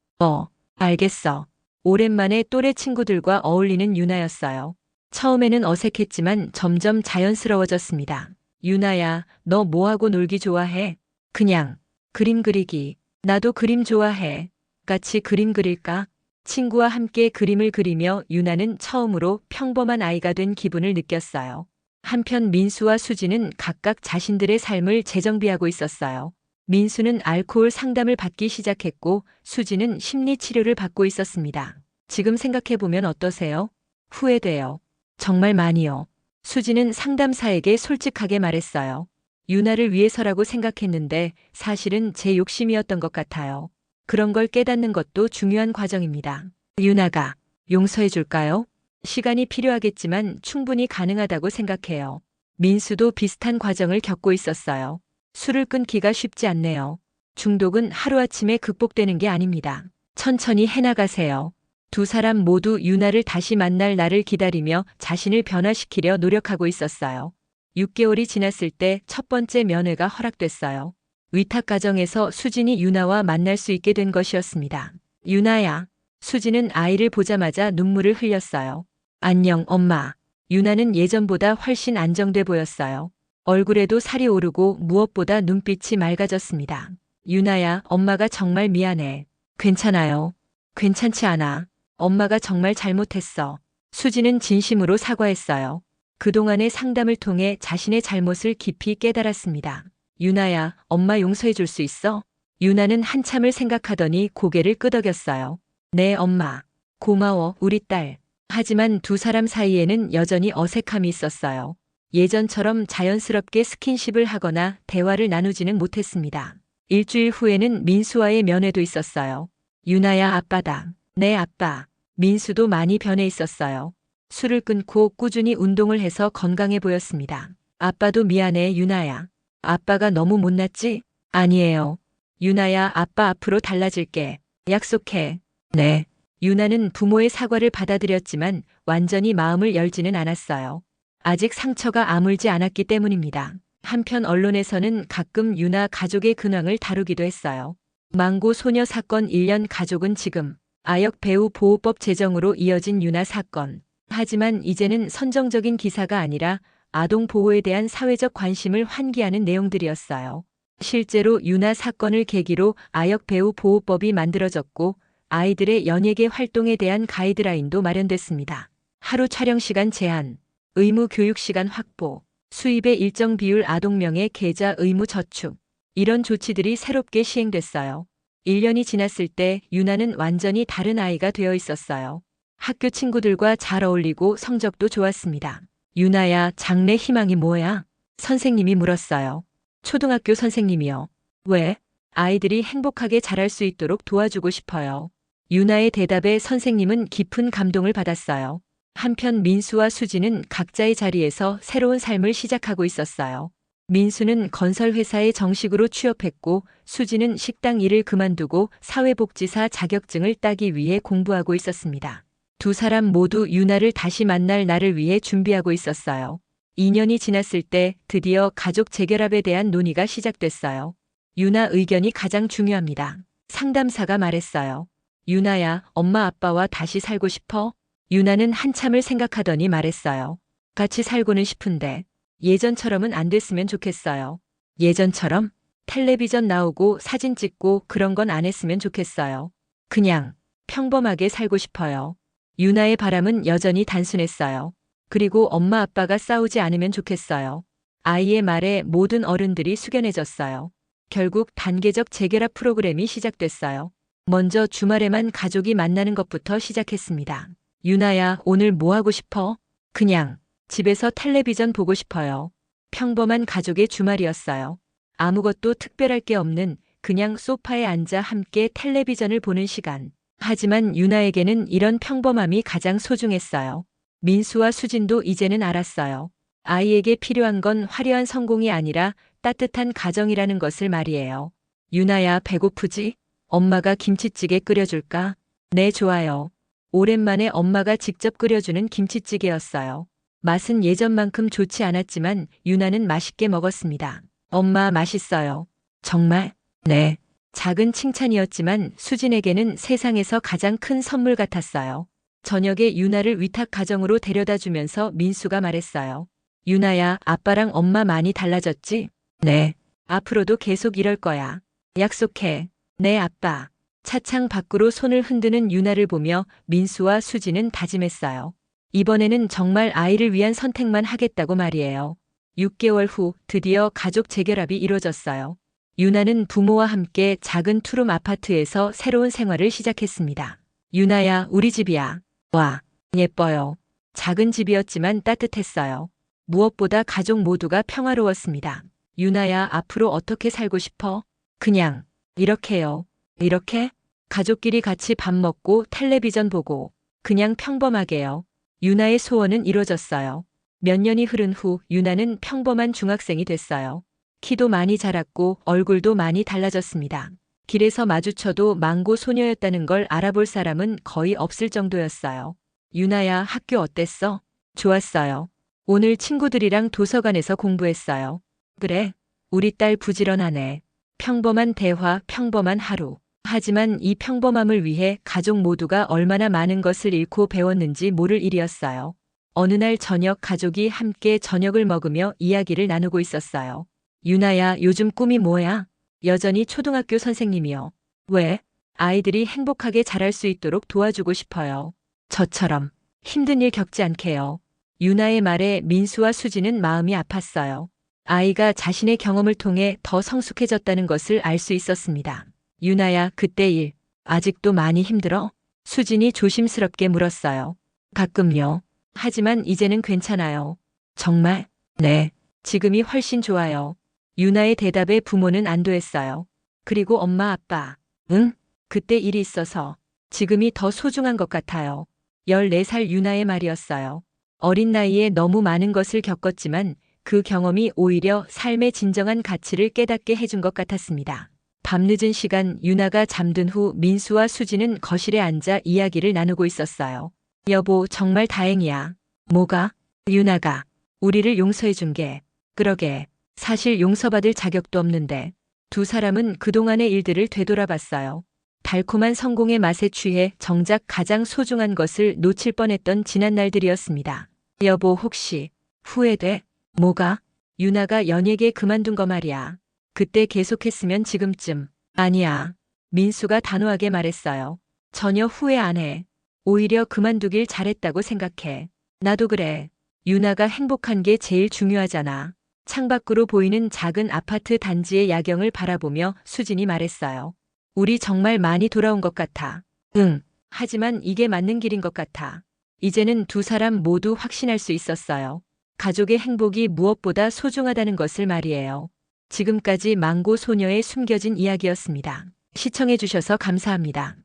알겠어. 오랜만에 또래 친구들과 어울리는 유나였어요. 처음에는 어색했지만 점점 자연스러워졌습니다. 유나야, 너 뭐하고 놀기 좋아해? 그냥 그림 그리기. 나도 그림 좋아해. 같이 그림 그릴까? 친구와 함께 그림을 그리며 유나는 처음으로 평범한 아이가 된 기분을 느꼈어요. 한편 민수와 수지는 각각 자신들의 삶을 재정비하고 있었어요. 민수는 알코올 상담을 받기 시작했고 수지는 심리 치료를 받고 있었습니다. 지금 생각해보면 어떠세요? 후회돼요. 정말 많이요. 수지는 상담사에게 솔직하게 말했어요. 유나를 위해서라고 생각했는데 사실은 제 욕심이었던 것 같아요. 그런 걸 깨닫는 것도 중요한 과정입니다. 유나가 용서해 줄까요? 시간이 필요하겠지만 충분히 가능하다고 생각해요. 민수도 비슷한 과정을 겪고 있었어요. 술을 끊기가 쉽지 않네요. 중독은 하루아침에 극복되는 게 아닙니다. 천천히 해나가세요. 두 사람 모두 유나를 다시 만날 날을 기다리며 자신을 변화시키려 노력하고 있었어요. 6개월이 지났을 때 첫 번째 면회가 허락됐어요. 위탁 가정에서 수진이 유나와 만날 수 있게 된 것이었습니다. 유나야. 수진은 아이를 보자마자 눈물을 흘렸어요. 안녕, 엄마. 유나는 예전보다 훨씬 안정돼 보였어요. 얼굴에도 살이 오르고 무엇보다 눈빛이 맑아졌습니다. 유나야, 엄마가 정말 미안해. 괜찮아요. 괜찮지 않아. 엄마가 정말 잘못했어. 수지는 진심으로 사과했어요. 그동안의 상담을 통해 자신의 잘못을 깊이 깨달았습니다. 유나야, 엄마 용서해 줄 수 있어? 유나는 한참을 생각하더니 고개를 끄덕였어요. 네, 엄마. 고마워, 우리 딸. 하지만 두 사람 사이에는 여전히 어색함이 있었어요. 예전처럼 자연스럽게 스킨십을 하거나 대화를 나누지는 못했습니다. 일주일 후에는 민수와의 면회도 있었어요. 유나야, 아빠다. 네, 아빠. 민수도 많이 변해 있었어요. 술을 끊고 꾸준히 운동을 해서 건강해 보였습니다. 아빠도 미안해, 유나야. 아빠가 너무 못났지? 아니에요. 유나야, 아빠 앞으로 달라질게. 약속해. 네. 유나는 부모의 사과를 받아들였지만 완전히 마음을 열지는 않았어요. 아직 상처가 아물지 않았기 때문입니다. 한편 언론에서는 가끔 유나 가족의 근황을 다루기도 했어요. 망고 소녀 사건 1년 가족은 지금 아역 배우 보호법 제정으로 이어진 유나 사건. 하지만 이제는 선정적인 기사가 아니라 아동 보호에 대한 사회적 관심을 환기하는 내용들이었어요. 실제로 유나 사건을 계기로 아역 배우 보호법이 만들어졌고 아이들의 연예계 활동에 대한 가이드라인도 마련됐습니다. 하루 촬영 시간 제한, 의무 교육 시간 확보, 수입의 일정 비율 아동명의 계좌 의무 저축. 이런 조치들이 새롭게 시행됐어요. 1년이 지났을 때 유나는 완전히 다른 아이가 되어 있었어요. 학교 친구들과 잘 어울리고 성적도 좋았습니다. 유나야, 장래 희망이 뭐야? 선생님이 물었어요. 초등학교 선생님이요. 왜? 아이들이 행복하게 자랄 수 있도록 도와주고 싶어요. 유나의 대답에 선생님은 깊은 감동을 받았어요. 한편 민수와 수지는 각자의 자리에서 새로운 삶을 시작하고 있었어요. 민수는 건설회사에 정식으로 취업했고 수지는 식당 일을 그만두고 사회복지사 자격증을 따기 위해 공부하고 있었습니다. 두 사람 모두 유나를 다시 만날 날을 위해 준비하고 있었어요. 2년이 지났을 때 드디어 가족 재결합에 대한 논의가 시작됐어요. 유나 의견이 가장 중요합니다. 상담사가 말했어요. 유나야, 엄마 아빠와 다시 살고 싶어? 유나는 한참을 생각하더니 말했어요. 같이 살고는 싶은데 예전처럼은 안 됐으면 좋겠어요. 예전처럼? 텔레비전 나오고 사진 찍고 그런 건 안 했으면 좋겠어요. 그냥 평범하게 살고 싶어요. 유나의 바람은 여전히 단순했어요. 그리고 엄마 아빠가 싸우지 않으면 좋겠어요. 아이의 말에 모든 어른들이 숙연해졌어요. 결국 단계적 재결합 프로그램이 시작됐어요. 먼저 주말에만 가족이 만나는 것부터 시작했습니다. 유나야, 오늘 뭐 하고 싶어? 그냥 집에서 텔레비전 보고 싶어요. 평범한 가족의 주말이었어요. 아무것도 특별할 게 없는 그냥 소파에 앉아 함께 텔레비전을 보는 시간. 하지만 유나에게는 이런 평범함이 가장 소중했어요. 민수와 수진도 이제는 알았어요. 아이에게 필요한 건 화려한 성공이 아니라 따뜻한 가정이라는 것을 말이에요. 유나야, 배고프지? 엄마가 김치찌개 끓여줄까? 네, 좋아요. 오랜만에 엄마가 직접 끓여주는 김치찌개였어요. 맛은 예전만큼 좋지 않았지만 유나는 맛있게 먹었습니다. 엄마, 맛있어요. 정말? 네. 작은 칭찬이었지만 수진에게는 세상에서 가장 큰 선물 같았어요. 저녁에 유나를 위탁 가정으로 데려다 주면서 민수가 말했어요. 유나야, 아빠랑 엄마 많이 달라졌지? 네. 앞으로도 계속 이럴 거야. 약속해. 네, 아빠. 차창 밖으로 손을 흔드는 유나를 보며 민수와 수진은 다짐했어요. 이번에는 정말 아이를 위한 선택만 하겠다고 말이에요. 6개월 후 드디어 가족 재결합이 이루어졌어요. 유나는 부모와 함께 작은 투룸 아파트에서 새로운 생활을 시작했습니다. 유나야, 우리 집이야. 와, 예뻐요. 작은 집이었지만 따뜻했어요. 무엇보다 가족 모두가 평화로웠습니다. 유나야, 앞으로 어떻게 살고 싶어? 그냥, 이렇게요. 이렇게? 가족끼리 같이 밥 먹고 텔레비전 보고, 그냥 평범하게요. 유나의 소원은 이루어졌어요. 몇 년이 흐른 후 유나는 평범한 중학생이 됐어요. 키도 많이 자랐고 얼굴도 많이 달라졌습니다. 길에서 마주쳐도 망고 소녀였다는 걸 알아볼 사람은 거의 없을 정도였어요. 유나야, 학교 어땠어? 좋았어요. 오늘 친구들이랑 도서관에서 공부했어요. 그래, 우리 딸 부지런하네. 평범한 대화, 평범한 하루. 하지만 이 평범함을 위해 가족 모두가 얼마나 많은 것을 잃고 배웠는지 모를 일이었어요. 어느 날 저녁 가족이 함께 저녁을 먹으며 이야기를 나누고 있었어요. 유나야, 요즘 꿈이 뭐야? 여전히 초등학교 선생님이요. 왜? 아이들이 행복하게 자랄 수 있도록 도와주고 싶어요. 저처럼 힘든 일 겪지 않게요. 유나의 말에 민수와 수지는 마음이 아팠어요. 아이가 자신의 경험을 통해 더 성숙해졌다는 것을 알 수 있었습니다. 유나야, 그때 일 아직도 많이 힘들어? 수진이 조심스럽게 물었어요. 가끔요. 하지만 이제는 괜찮아요. 정말? 네. 지금이 훨씬 좋아요. 유나의 대답에 부모는 안도했어요. 그리고 엄마 아빠. 응? 그때 일이 있어서 지금이 더 소중한 것 같아요. 14살 유나의 말이었어요. 어린 나이에 너무 많은 것을 겪었지만 그 경험이 오히려 삶의 진정한 가치를 깨닫게 해준 것 같았습니다. 밤늦은 시간 유나가 잠든 후 민수와 수지는 거실에 앉아 이야기를 나누고 있었어요. 여보, 정말 다행이야. 뭐가? 유나가 우리를 용서해 준 게. 그러게. 사실 용서받을 자격도 없는데. 두 사람은 그동안의 일들을 되돌아봤어요. 달콤한 성공의 맛에 취해 정작 가장 소중한 것을 놓칠 뻔했던 지난 날들이었습니다. 여보, 혹시 후회돼? 뭐가? 유나가 연예계 그만둔 거 말이야. 그때 계속했으면 지금쯤. 아니야. 민수가 단호하게 말했어요. 전혀 후회 안 해. 오히려 그만두길 잘했다고 생각해. 나도 그래. 유나가 행복한 게 제일 중요하잖아. 창밖으로 보이는 작은 아파트 단지의 야경을 바라보며 수진이 말했어요. 우리 정말 많이 돌아온 것 같아. 응. 하지만 이게 맞는 길인 것 같아. 이제는 두 사람 모두 확신할 수 있었어요. 가족의 행복이 무엇보다 소중하다는 것을 말이에요. 지금까지 망고 소녀의 숨겨진 이야기였습니다. 시청해 주셔서 감사합니다.